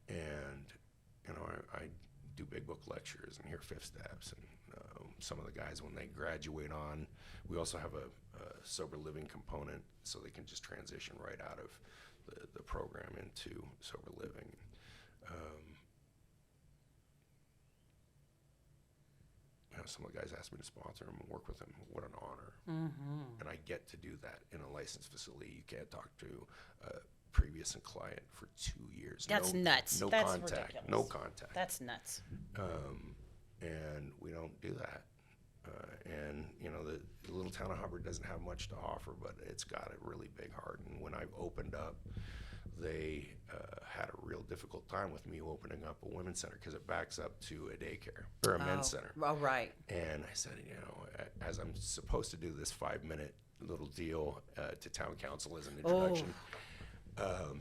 And you know, I do big book lectures and hear fifth steps, and some of the guys, when they graduate on, we also have a sober living component so they can just transition right out of the program into sober living. You know, some of the guys ask me to sponsor them and work with them. What an honor. And I get to do that in a licensed facility. You can't talk to a previous client for 2 years. That's nuts. No That's contact. ridiculous. No contact. That's nuts. And we don't do that. And you know, the little town of Hubbard doesn't have much to offer, but it's got a really big heart. And when I opened up, they had a real difficult time with me opening up a women's center because it backs up to a daycare or a men's center. Oh, right. And I said, you know, as I'm supposed to do this 5-minute little deal to town council as an introduction.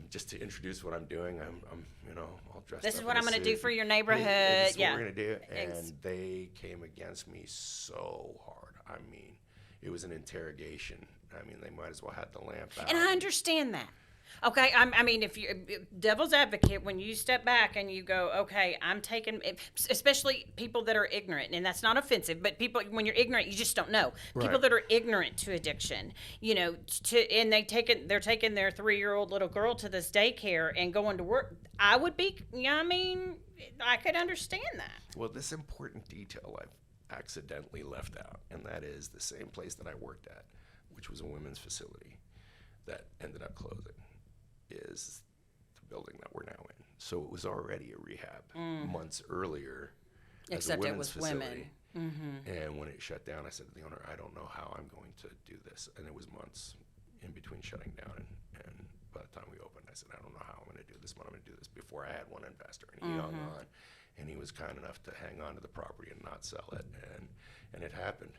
Just to introduce what I'm doing, I'm you know, all dressed up. This is what in I'm a going to do suit. for your neighborhood. This is Yeah. what we're going to do. And they came against me so hard. I mean, it was an interrogation. I mean, they might as well have the lamp out. And I understand that. Okay, I mean, if you're devil's advocate, when you step back and you go, okay, I'm taking, especially people that are ignorant, and that's not offensive, but people, when you're ignorant, you just don't know. People Right. that are ignorant to addiction, you know, and they're taking their 3-year-old little girl to this daycare and going to work. I would be, I mean, I could understand that. Well, this important detail I've accidentally left out, and that is the same place that I worked at, which was a women's facility that ended up closing, is the building that we're now in. So it was already a rehab months earlier as Except a it women's was facility. women. And when it shut down, I said to the owner, I don't know how I'm going to do this. And it was months in between shutting down and by the time we opened, I said, I don't know how I'm going to do this, but I'm going to do this. Before I had one investor, and he hung on, and he was kind enough to hang on to the property and not sell it, and it happened.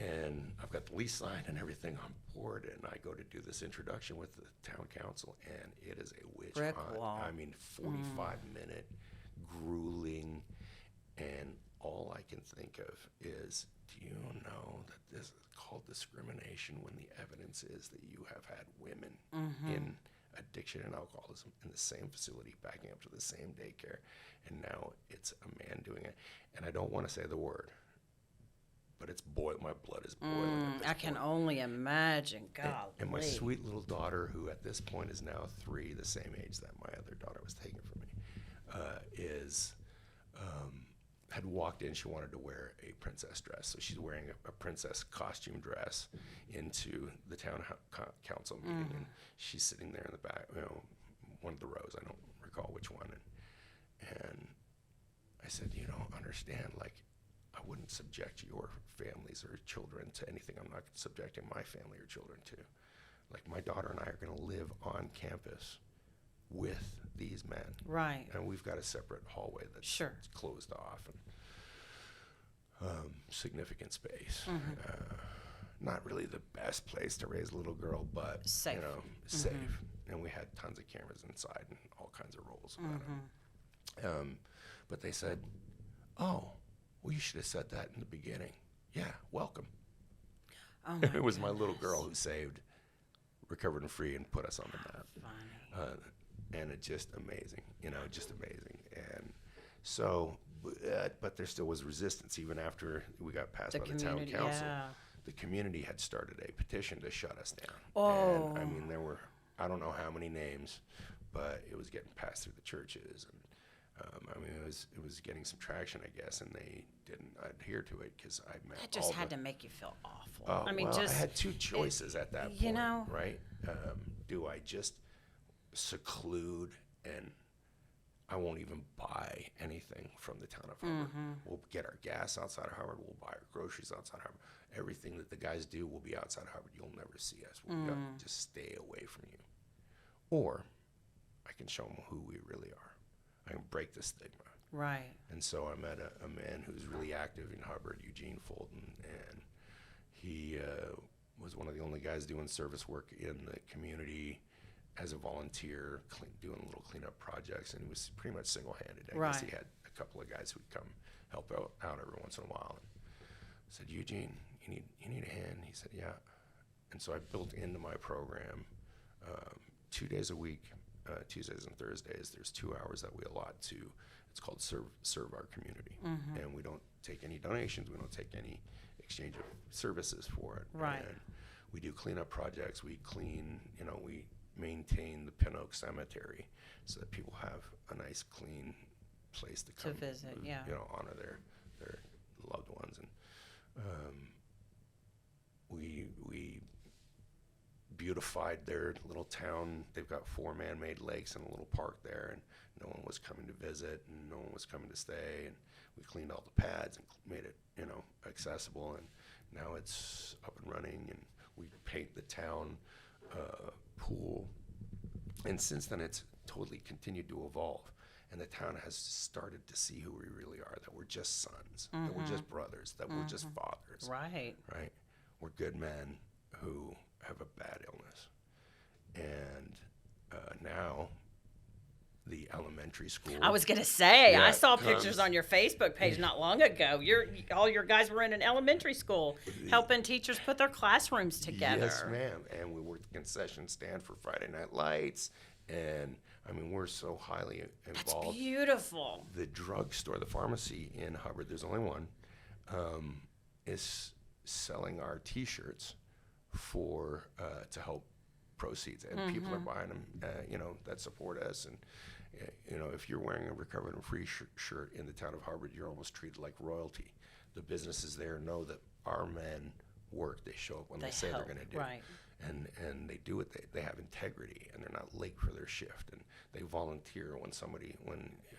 And I've got the lease signed and everything on board, and I go to do this introduction with the town council, and it is a witch Brick hunt. wall. I mean, 45-minute, grueling, and all I can think of is, do you know that this is called discrimination when the evidence is that you have had women in addiction and alcoholism in the same facility backing up to the same daycare, and now it's a man doing it. And I don't want to say the word, but it's my blood is boiling. At this I can point. only imagine. God. And my sweet little daughter, who at this point is now 3, the same age that my other daughter was taken from me, had walked in. She wanted to wear a princess dress, so she's wearing a princess costume dress into the town council meeting, and she's sitting there in the back, you know, one of the rows. I don't recall which one, and I said, you don't understand, like, I wouldn't subject your families or children to anything I'm not subjecting my family or children to. Like, my daughter and I are going to live on campus with these men. Right. And we've got a separate hallway that's Sure. closed off and significant space. Not really the best place to raise a little girl, but Safe. you know, safe. And we had tons of cameras inside and all kinds of rules about it. But they said, "Oh, well, you should have said that in the beginning." Yeah, welcome. Oh my It was my little goodness. girl who saved Recovered and Free and put us on the map. Funny. And it's just amazing, you know, just amazing. And so, but there still was resistance even after we got passed by the town council. Yeah. The community had started a petition to shut us down. Oh. And I mean, there were, I don't know how many names, but it was getting passed through the churches. And I mean, it was getting some traction, I guess, and they didn't adhere to it because I met That just all had the, to make you feel awful. Oh, I mean, well, just I had two choices at that point, you know. right? Do I just seclude and I won't even buy anything from the town of Hubbard. Mm-hmm. We'll get our gas outside of Hubbard. We'll buy our groceries outside of Hubbard. Everything that the guys do will be outside of Hubbard. You'll never see us. We'll be just stay away from you. Or I can show them who we really are. I can break the stigma. Right. And so I met a man who's really active in Hubbard, Eugene Fulton, and he was one of the only guys doing service work in the community as a volunteer, doing little cleanup projects, and he was pretty much single-handed. I guess he had a couple of guys who'd come help out every once in a while. And I said, Eugene, you need a hand? He said, yeah. And so I built into my program 2 days a week, Tuesdays and Thursdays. There's 2 hours that we allot to. It's called serve our community, and we don't take any donations. We don't take any exchange of services for it. Right. And we do cleanup projects. We clean. We maintain the Pin Oak Cemetery so that people have a nice, clean place to come visit. Yeah. Honor their loved ones, and we beautified their little town. They've got 4 man-made lakes and a little park there, and no one was coming to visit, and no one was coming to stay. And we cleaned all the pads and made it, accessible. And now it's up and running, and we paint the town pool. And since then, it's totally continued to evolve. And the town has started to see who we really are, that we're just sons, that we're just brothers, that we're just fathers. Right. Right? We're good men who have a bad illness. And now the elementary school. I was gonna say, Yeah, I saw pictures on your Facebook page not long ago. All your guys were in an elementary school helping teachers put their classrooms together. Yes, ma'am. And we worked the concession stand for Friday Night Lights. And I mean, we're so highly involved. That's beautiful. The drugstore, the pharmacy in Hubbard, there's only one, is selling our T-shirts for to help proceeds, and people are buying them, that support us. And if you're wearing a Recovered and Free shirt in the town of Hubbard, you're almost treated like royalty. The businesses there know that our men work. They show up when they say they're going to do. Right. And they do it. They have integrity, and they're not late for their shift, and they volunteer when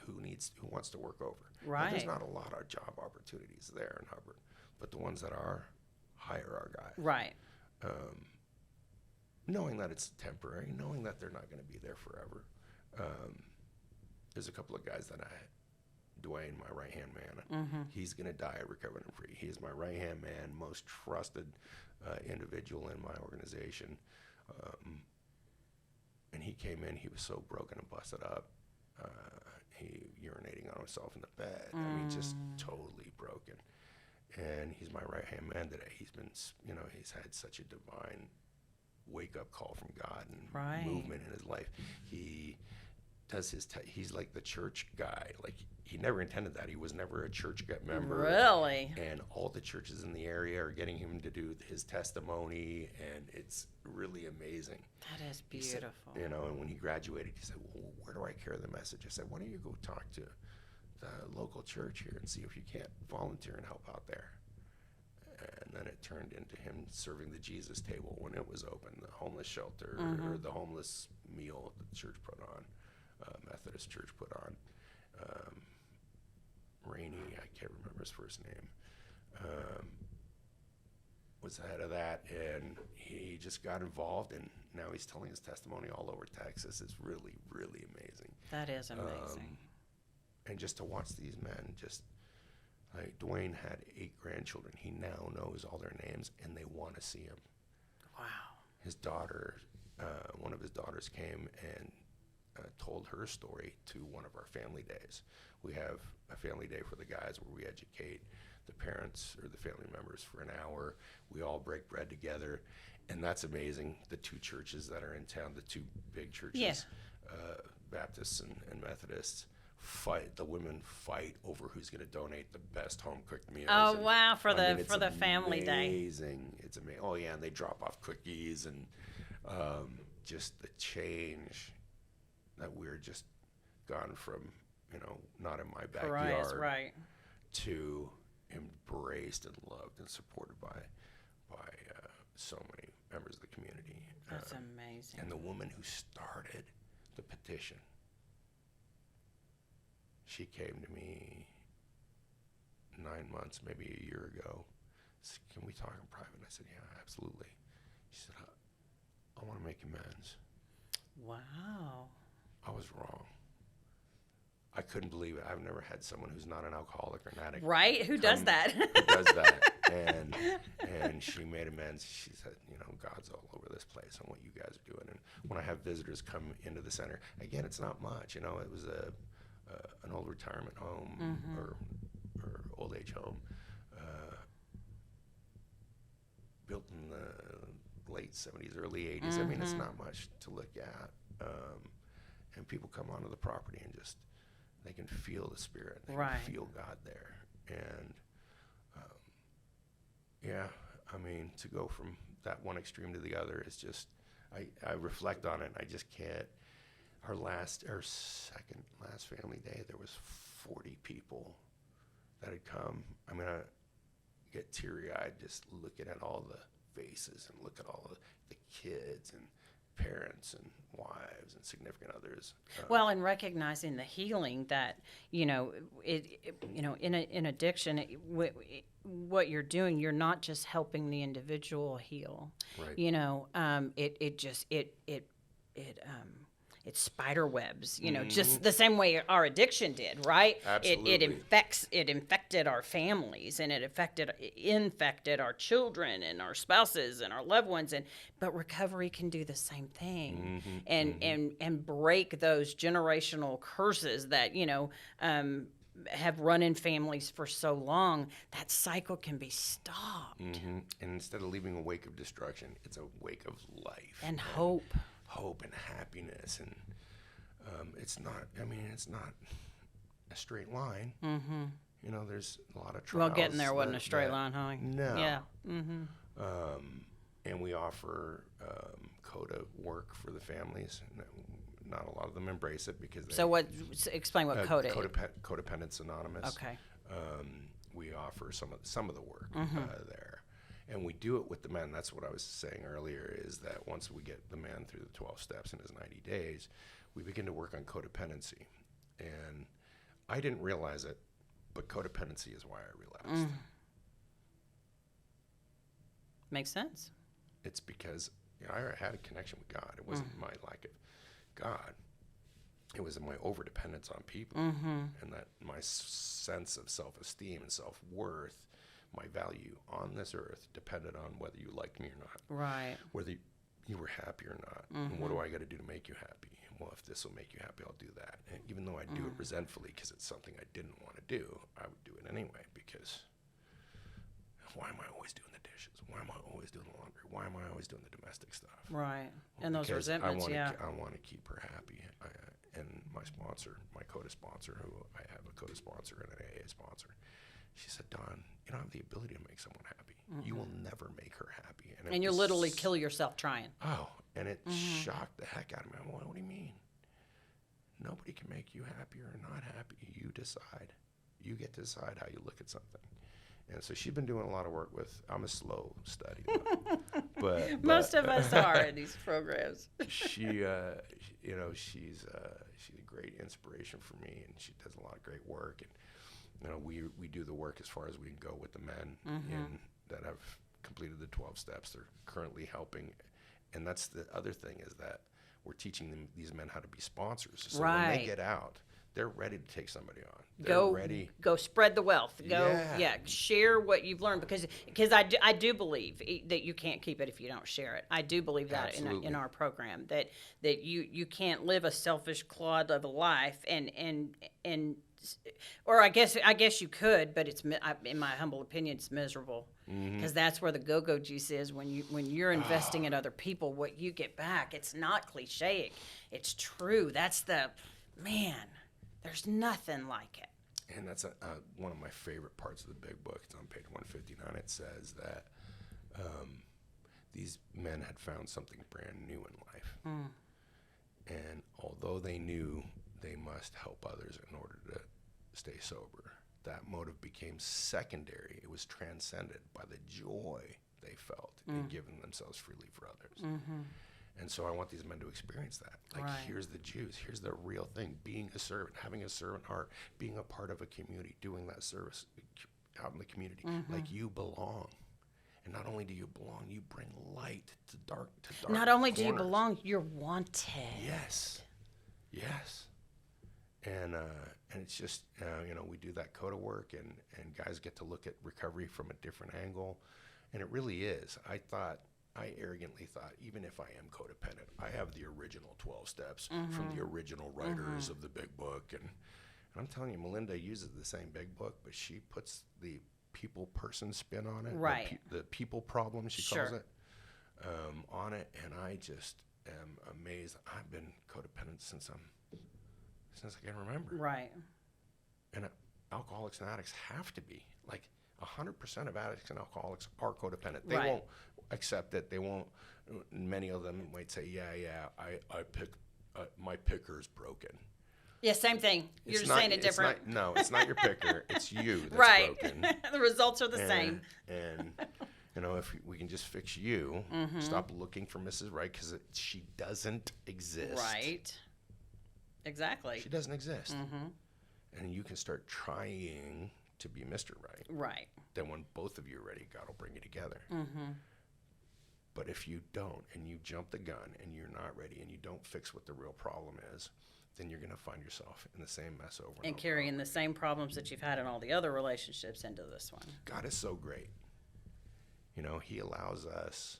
who wants to work over. Right. Now, there's not a lot of job opportunities there in Hubbard, but the ones that are, hire our guys. Right. Knowing that it's temporary, knowing that they're not going to be there forever. There's a couple of guys that Dwayne, my right-hand man, he's going to die Recovered and Free. He is my right-hand man, most trusted individual in my organization. And he came in, he was so broken and busted up. He urinating on himself in the bed. I mean, just totally broken. And he's my right-hand man today. He's been, he's had such a divine wake-up call from God and movement in his life. He does he's like the church guy. Like, he never intended that. He was never a church member. Really? And all the churches in the area are getting him to do his testimony, and it's really amazing. That is beautiful. Said, and when he graduated, he said, well, where do I carry the message? I said, why don't you go talk to the local church here and see if you can't volunteer and help out there. And then it turned into him serving the Jesus table when it was open, the homeless shelter or the homeless meal that the church put on, Methodist church put on. Rainey, I can't remember his first name, was the head of that, and he just got involved, and now he's telling his testimony all over Texas. It's really, really amazing. That is amazing. And just to watch these men, like Dwayne had 8 grandchildren. He now knows all their names, and they want to see him. Wow. His daughter, one of his daughters came and told her story to one of our family days. We have a family day for the guys where we educate the parents or the family members for an hour. We all break bread together, and that's amazing. The 2 churches that are in town, the 2 big churches, Baptists and Methodists, the women fight over who's going to donate the best home cooked meals. Oh, wow, for the family day. Amazing. It's amazing. Oh yeah, and they drop off cookies, and just the change that we're just gone from, not in my backyard, right, to embraced and loved and supported by so many members of the community. That's amazing. And the woman who started the petition she came to me 9 months, maybe a year ago. Said, "Can we talk in private?" And I said, "Yeah, absolutely." She said, "I want to make amends." Wow. I was wrong. I couldn't believe it. I've never had someone who's not an alcoholic or an addict. Right? Who does that? Who does that? And she made amends. She said, "God's all over this place and what you guys are doing." And when I have visitors come into the center, again, it's not much. It was an old retirement home or old age home built in the late 70s, early 80s. I mean, it's not much to look at. And people come onto the property and just, they can feel the spirit. They Right. can feel God there. And, yeah, I mean, to go from that one extreme to the other is just, I reflect on it, and I just can't. Our second last family day, there was 40 people that had come. I mean, I get teary-eyed just looking at all the faces and look at all the kids and parents and wives and significant others. Well, and recognizing the healing that, in addiction, what you're doing, you're not just helping the individual heal. Right. It spider webs, just the same way our addiction did, right? Absolutely. It infected our families, and it infected our children and our spouses and our loved ones, but recovery can do the same thing, and break those generational curses that have run in families for so long. That cycle can be stopped. And instead of leaving a wake of destruction, it's a wake of life and hope and happiness. And it's not a straight line. There's a lot of trials. Well, getting there wasn't a straight line, huh? No. Yeah. And we offer CODA work for the families. Not a lot of them embrace it because explain what CODA is. Codependence Anonymous. Okay. We offer some of the work there. And we do it with the men. That's what I was saying earlier, is that once we get the man through the 12 steps in his 90 days, we begin to work on codependency. And I didn't realize it, but codependency is why I relapsed. Makes sense. It's because I had a connection with God. It wasn't my lack of God. It was my overdependence on people. And that my sense of self-esteem and self-worth, my value on this earth, depended on whether you liked me or not. Right. Whether you were happy or not. And what do I got to do to make you happy? Well, if this will make you happy, I'll do that. And even though I do it resentfully because it's something I didn't want to do, I would do it anyway, because why am I always doing the dishes? Why am I always doing the laundry? Why am I always doing the domestic stuff? Right. Well, And those resentments, I want to keep her happy. And my sponsor, my CODA sponsor, who I have a CODA sponsor and an AA sponsor, she said, "Don, you don't have the ability to make someone happy. You will never make her happy." And you'll literally kill yourself trying. Oh, and it shocked the heck out of me. I'm like, "What do you mean? Nobody can make you happy or not happy. You decide. You get to decide how you look at something." And so she's been doing a lot of work with. I'm a slow study, but most of us are in these programs. She's a great inspiration for me, and she does a lot of great work. And we do the work as far as we can go with the men that have completed the 12 steps. They're currently helping, and that's the other thing, is that we're teaching these men how to be sponsors. So when they get out, they're ready to take somebody on. Go spread the wealth. Share what you've learned, because I do believe that you can't keep it if you don't share it. I do believe that in our program, that you can't live a selfish clod of a life or I guess you could, but it's, in my humble opinion, it's miserable, because that's where the go-go juice is. When you're investing in other people, what you get back, it's not cliche, it's true. That's there's nothing like it. And that's one of my favorite parts of the big book. It's on page 159. It says that these men had found something brand new in life. And although they knew they must help others in order to stay sober, that motive became secondary. It was transcended by the joy they felt in giving themselves freely for others. And so I want these men to experience that. Like, Right. here's the juice. Here's the real thing. Being a servant, having a servant heart, being a part of a community, doing that service out in the community. Like, you belong. And not only do you belong, you bring light to dark Not only do you corners. belong, you're wanted. Yes. Yes. And it's just, we do that coda work, and guys get to look at recovery from a different angle. And it really is. I arrogantly thought, even if I am codependent, I have the original 12 steps from the original writers of the big book. And I'm telling you, Melinda uses the same big book, but she puts the people-person spin on it. Right. The people problem, she Sure. calls it, on it. And I just am amazed. I've been codependent since I can remember. Right. And alcoholics and addicts have to be. Like, 100% of addicts and alcoholics are codependent. They Right. won't accept it. They won't. Many of them might say, I pick, my picker's broken. Yeah, same thing. You're just saying it different. No, it's not your picker. It's you that's Right. broken. The results are the same. And if we can just fix you, stop looking for Mrs. Right, because she doesn't exist. Right. Exactly. She doesn't exist. And you can start trying to be Mr. Right. Right. Then when both of you are ready, God will bring you together. But if you don't, and you jump the gun, and you're not ready, and you don't fix what the real problem is, then you're going to find yourself in the same mess over and And over. carrying the same problems that you've had in all the other relationships into this one. God is so great. He allows us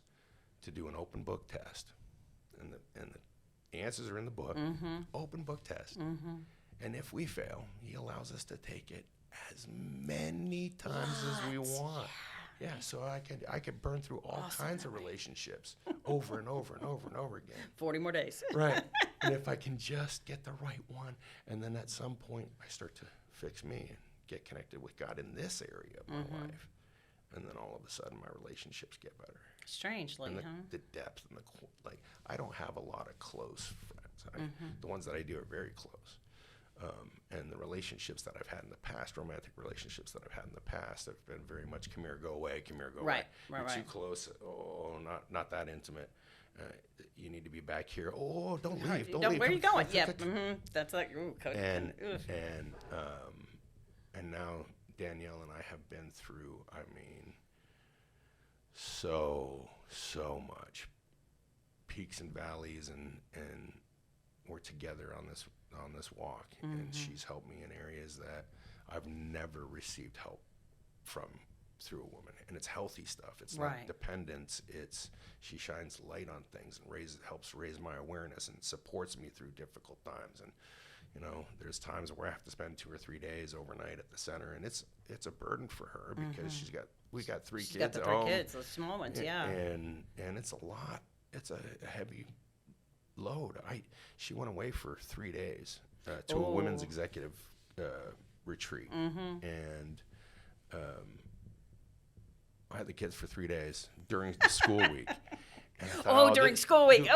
to do an open book test. And the answers are in the book. Open book test. And if we fail, he allows us to take it as many times as we want. Yeah, so I could burn through all kinds of relationships over and over and over and over again. 40 more days. Right. And if I can just get the right one, and then at some point I start to fix me and get connected with God in this area of my life, and then all of a sudden my relationships get better. Strangely, And huh? the depth and I don't have a lot of close friends. The ones that I do are very close. And the relationships that I've had in the past, romantic relationships that I've had in the past, have been very much come here, go away, come here, go away. Right, You're right. too close. Oh, not that intimate. You need to be back here. Oh, don't leave. Don't leave. Where are you going? Come- Yeah. That's like, ooh, And oof. and now Danielle and I have been through, so much peaks and valleys, and we're together on this walk, and she's helped me in areas that I've never received help from through a woman. And it's healthy stuff. It's Right. not dependence. She shines light on things and helps raise my awareness and supports me through difficult times. And there's times where I have to spend 2 or 3 days overnight at the center, and it's a burden for her because we got 3 She's kids got the at 3 home. kids, the small ones, yeah. And it's a lot. It's a heavy load. She went away for 3 days to a women's executive retreat, and I had the kids for 3 days during the school week. And I thought, During school week.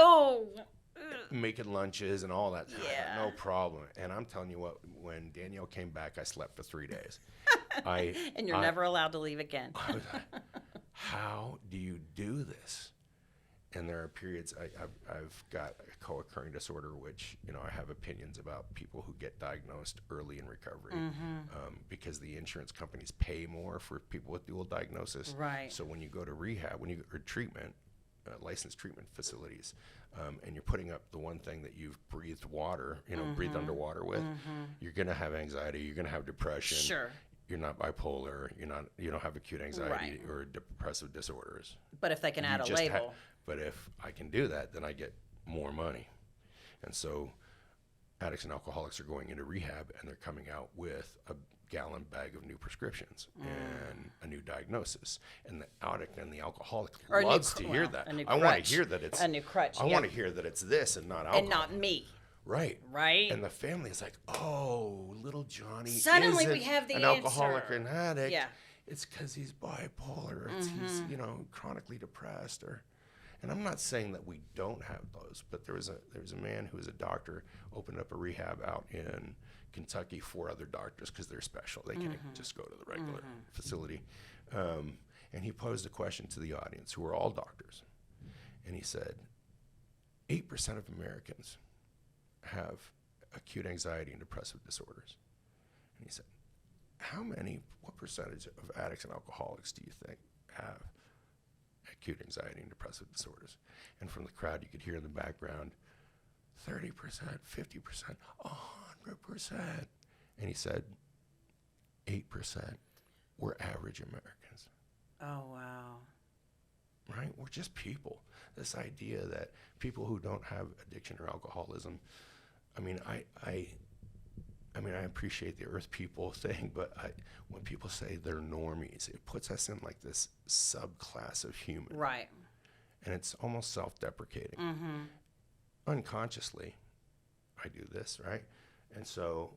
Making lunches and all that. Yeah. No problem. And I'm telling you what, when Danielle came back, I slept for 3 days. And you're never allowed to leave again. I was like, how do you do this? And there are periods, I've got a co-occurring disorder, which, I have opinions about people who get diagnosed early in recovery, because the insurance companies pay more for people with dual diagnosis. Right. So when you go to rehab, or treatment, licensed treatment facilities, and you're putting up the one thing that you've breathed water, breathed underwater with, you're going to have anxiety, you're going to have depression. Sure. You're not bipolar, you don't have acute anxiety Right. or depressive disorders. But if they can add a just label. But if I can do that, then I get more money. And so addicts and alcoholics are going into rehab, and they're coming out with a gallon bag of new prescriptions and a new diagnosis. And the addict and the alcoholic Or a new loves to hear that. a new I want crutch. to hear that it's A new crutch, I yeah. want to hear that it's this and not alcohol. And not me. Right. Right. And the family is like, oh, little Johnny Suddenly isn't we have the an alcoholic answer. or an addict. Yeah. It's because he's bipolar. He's chronically depressed. And I'm not saying that we don't have those, but there was a man who was a doctor, opened up a rehab out in Kentucky for other doctors because they're special. They can't just go to the regular facility. And he posed a question to the audience, who were all doctors. And he said, 8% of Americans have acute anxiety and depressive disorders. And he said, what percentage of addicts and alcoholics do you think have acute anxiety and depressive disorders? And from the crowd, you could hear in the background, 30%, 50%, 100%. And he said, 8% were average Americans. Oh, wow. Right? We're just people. This idea that people who don't have addiction or alcoholism, I mean, I appreciate the earth people thing, but when people say they're normies, it puts us in like this subclass of human. Right. And it's almost self-deprecating. Mm-hmm. Unconsciously, I do this, right? And so,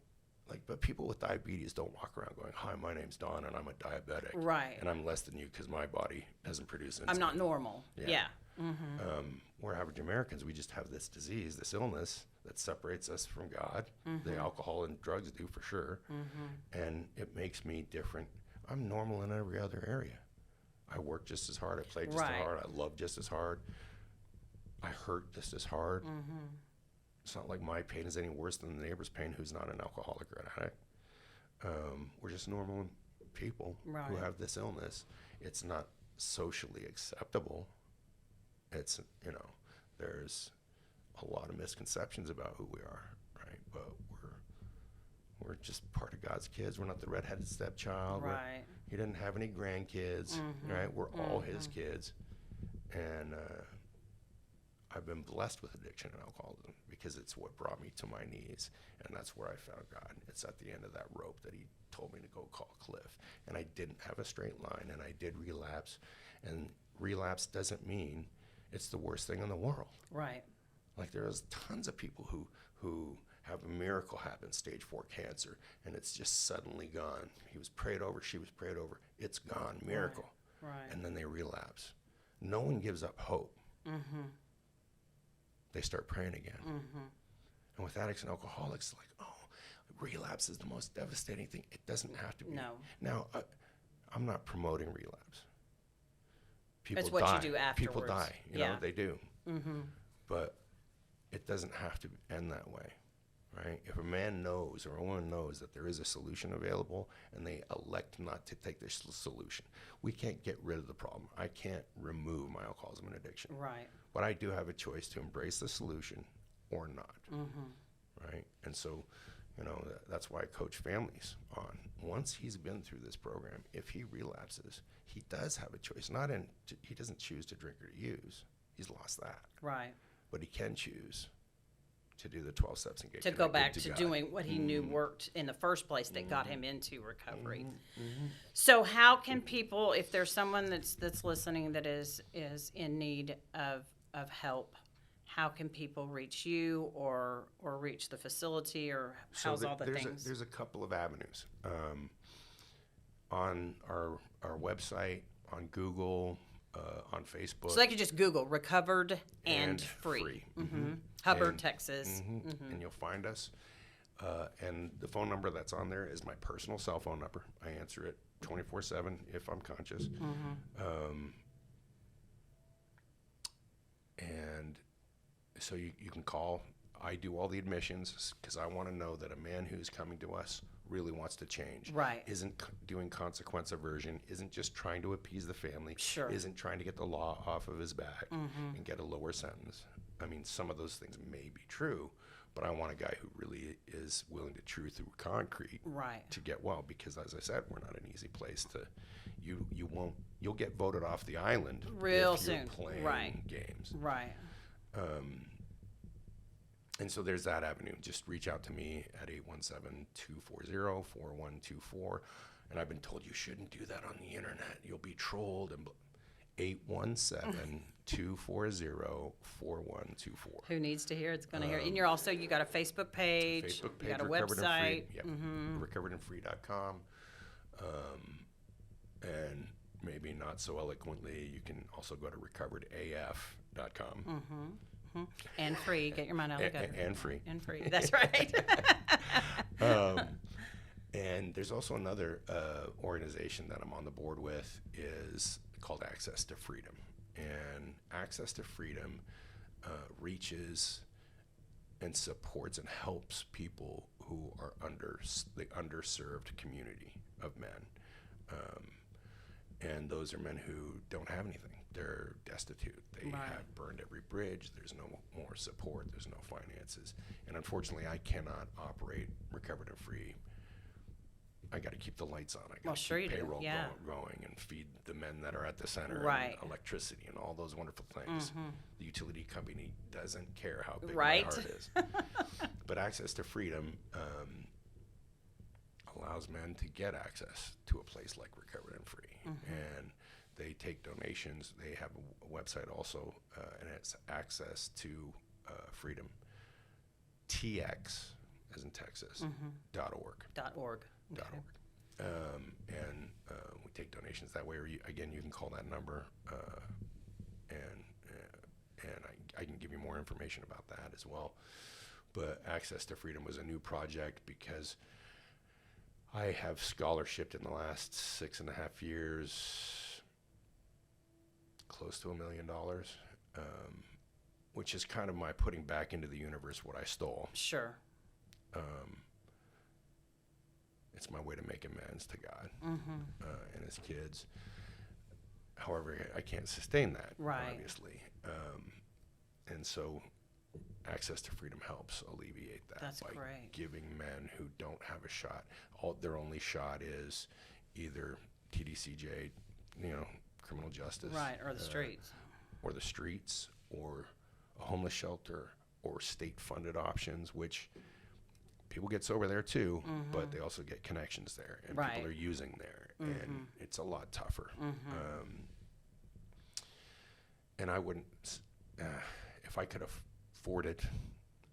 but people with diabetes don't walk around going, "Hi, my name's Don, and I'm a diabetic." Right. And I'm less than you because my body doesn't produce insulin. I'm not normal. Yeah. Mm-hmm. We're average Americans. We just have this disease, this illness that separates us from God. Mm-hmm. The alcohol and drugs do for sure. Mm-hmm. And it makes me different. I'm normal in every other area. I work just as hard. I play just as hard. I love just as hard. I hurt just as hard. Mm-hmm. It's not like my pain is any worse than the neighbor's pain who's not an alcoholic or an addict. We're just normal people who have this illness. It's not socially acceptable. It's, there's a lot of misconceptions about who we are, right? But we're just part of God's kids. We're not the redheaded stepchild. Right. He didn't have any grandkids, right? We're all his kids. And I've been blessed with addiction and alcoholism because it's what brought me to my knees, and that's where I found God. It's at the end of that rope that he told me to go call Cliff. And I didn't have a straight line, and I did relapse. And relapse doesn't mean it's the worst thing in the world. Right. Like there's tons of people who have a miracle happen, stage 4 cancer, and it's just suddenly gone. He was prayed over, she was prayed over, it's gone, miracle. Right. And then they relapse. No one gives up hope. Mm-hmm. They start praying again. Mm-hmm. And with addicts and alcoholics, relapse is the most devastating thing. It doesn't have to be. No. Now, I'm not promoting relapse. People It's what die. you do afterwards. People die. You know, they do. Mm-hmm. But it doesn't have to end that way, right? If a man knows or a woman knows that there is a solution available and they elect not to take this solution, we can't get rid of the problem. I can't remove my alcoholism and addiction. Right. But I do have a choice to embrace the solution or not, right? And so, that's why I coach families on. Once he's been through this program, if he relapses, he does have a choice. He doesn't choose to drink or to use. He's lost that. Right. But he can choose to do the 12 steps and get to go back connected to God. doing what he knew worked in the first place that got him into recovery. So how can people, if there's someone that's listening that is in need of help, how can people reach you or reach the facility, or how's all the things? There's a couple of avenues. On our website, on Google, on Facebook. So they could just Google Recovered and Free. Mm-hmm. Hubbard, Texas. Mm-hmm. And you'll find us. And the phone number that's on there is my personal cell phone number. I answer it 24/7 if I'm conscious. And so you can call. I do all the admissions because I want to know that a man who's coming to us really wants to change. Right. Isn't doing consequence aversion, isn't just trying to appease the family, Sure. Isn't trying to get the law off of his back and get a lower sentence. I mean, some of those things may be true, but I want a guy who really is willing to chew through concrete to get well, because as I said, we're not an easy place to, you'll get voted off the island real if soon. You're playing games. Right. And so there's that avenue. Just reach out to me at 817-240-4124. And I've been told you shouldn't do that on the internet. You'll be trolled. And 817-240-4124. Who needs to hear it's going to hear. And you got a Facebook page. You got a website. Yep. Recoveredandfree.com. And maybe not so eloquently, you can also go to recoveredaf.com. And free. Get your mind out of the gutter. And free. And free. That's right. And there's also another organization that I'm on the board with is called Access to Freedom. And Access to Freedom reaches and supports and helps people who are the underserved community of men. And those are men who don't have anything. They're destitute. They have burned every bridge. There's no more support. There's no finances. And unfortunately, I cannot operate Recovered and Free. I got to keep the lights on. I got to keep payroll going and feed the men that are at the center and electricity and all those wonderful things. The utility company doesn't care how big my heart is. But Access to Freedom allows men to get access to a place like Recovered and Free. And they take donations. They have a website also, and it's Access to Freedom, TX, as in Texas, .org. .org. And we take donations that way. Or you can call that number, and I can give you more information about that as well. But Access to Freedom was a new project because I have scholarshiped in the last 6.5 years, close to $1 million, which is kind of my putting back into the universe what I stole. Sure. It's my way to make amends to God and His kids. However, I can't sustain that, obviously. And so Access to Freedom helps alleviate that. That's by great. Giving men who don't have a shot, their only shot is either TDCJ, criminal justice. Or the streets. Or the streets, or a homeless shelter, or state-funded options, which people get sober there too, but they also get connections there, and people are using there, and it's a lot tougher. And I wouldn't, if I could afford it,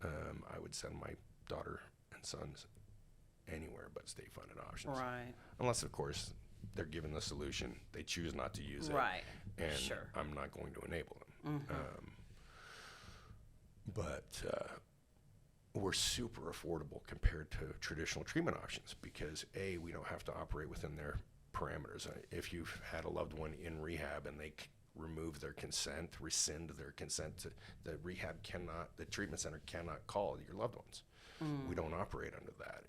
I would send my daughter and sons anywhere but state-funded options. Unless, of course, they're given the solution, they choose not to use it, and I'm not going to enable them. But we're super affordable compared to traditional treatment options because we don't have to operate within their parameters. If you've had a loved one in rehab and they remove their consent, rescind their consent, the treatment center cannot call your loved ones. We don't operate under that.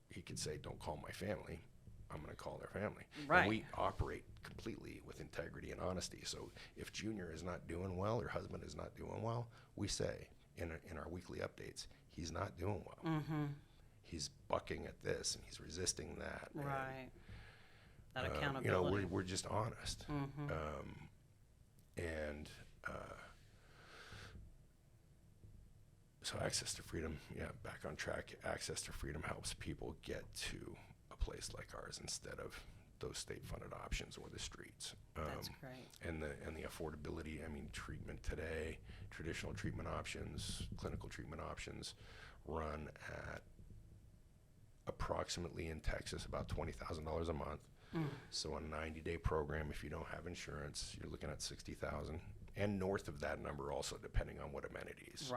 If he could say, don't call my family, I'm going to call their family. And we operate completely with integrity and honesty. So if Junior is not doing well or husband is not doing well, we say in our weekly updates, he's not doing well. He's bucking at this and he's resisting that. That accountability. We're just honest. So Access to Freedom, back on track. Access to Freedom helps people get to a place like ours instead of those state-funded options or the streets. That's great. And the affordability. I mean, treatment today, traditional treatment options, clinical treatment options, run at approximately in Texas about $20,000 a month. So a 90-day program, if you don't have insurance, you're looking at $60,000, and north of that number also, depending on what amenities.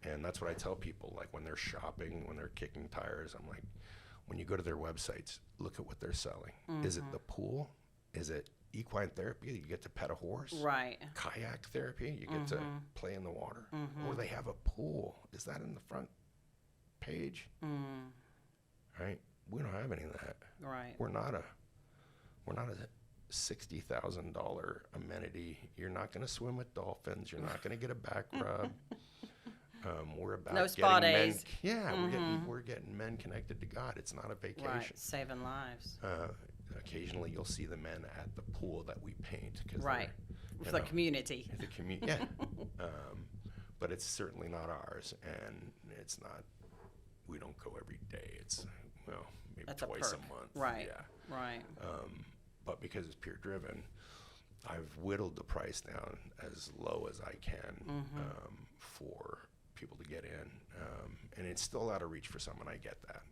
And that's what I tell people, like when they're shopping, when they're kicking tires, I'm like, when you go to their websites, look at what they're selling. Is it the pool? Is it equine therapy? You get to pet a horse? Kayak therapy? You get to play in the water? Or they have a pool. Is that in the front page? Right? We don't have any of that. We're not a $60,000 amenity. You're not going to swim with dolphins. You're not going to get a back rub. We're about no spa days. We're getting men connected to God. It's not a vacation. Saving lives. Occasionally, you'll see the men at the pool that we paint for the community. But it's certainly not ours, and it's not. We don't go every day. It's maybe twice a month. But because it's peer driven, I've whittled the price down as low as I can for people to get in, and it's still out of reach for someone. I get that,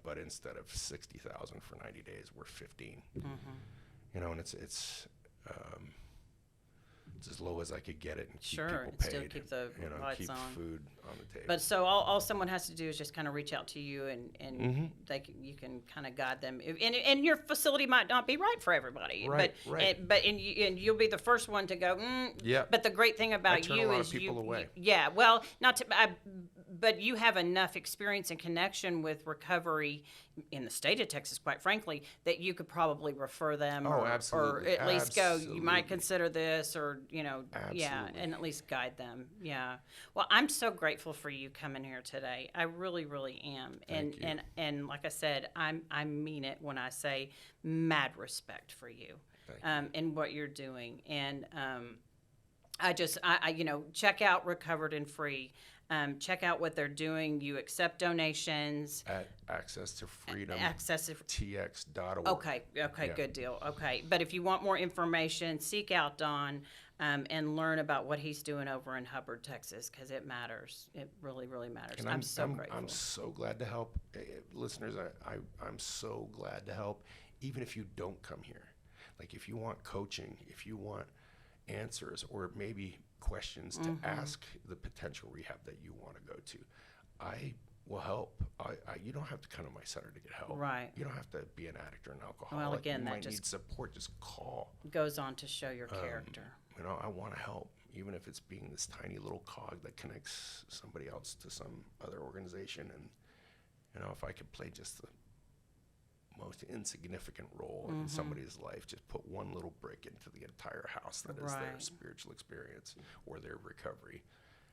but instead of $60,000 for 90 days, we're $15,000. And it's as low as I could get it and keep Sure, people and paid. still keep the lights keep on. food on the table. But so all someone has to do is just kind of reach out to you, and you can kind of guide them. And your facility might not be right for everybody. Right, but, right. And you'll be the first one to go. Yeah. But the great thing about turn you a lot is of people away. yeah. Well, not to. But you have enough experience and connection with recovery in the state of Texas, quite frankly, that you could probably refer them, or absolutely. at least go. You might Absolutely. consider this, or yeah, Absolutely. and at least guide them. Yeah. Well, I'm so grateful for you coming here today. I really, really am. Thank you. And like I said, I mean it when I say mad respect for you, and what you're doing. And I check out Recovered and Free. Check out what they're doing. You accept donations. At Access to Freedom. TX.org. Okay, good deal. Okay, but if you want more information, seek out Don and learn about what he's doing over in Hubbard, Texas, because it matters. It really, really matters. And I'm so grateful. I'm so glad to help. Listeners, I'm so glad to help, even if you don't come here. Like, if you want coaching, if you want answers, or maybe questions to ask the potential rehab that you want to go to, I will help. You don't have to come to my center to get help. Right. You don't have to be an addict or an alcoholic. Well, again, you that might just need support. Just call. goes on to show your character. I want to help, even if it's being this tiny little cog that connects somebody else to some other organization. And if I could play just the most insignificant role in somebody's life, just put one little brick into the entire house that is their Right. spiritual experience or their recovery.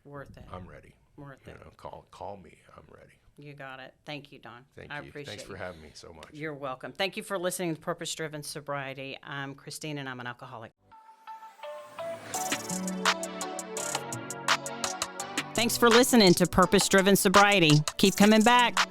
Worth it. I'm ready. Worth it. Call me. I'm ready. You got it. Thank you, Don. Thank I you. appreciate Thanks for you. having me so much. You're welcome. Thank you for listening to Purpose Driven Sobriety. I'm Christine, and I'm an alcoholic. Thanks for listening to Purpose Driven Sobriety. Keep coming back.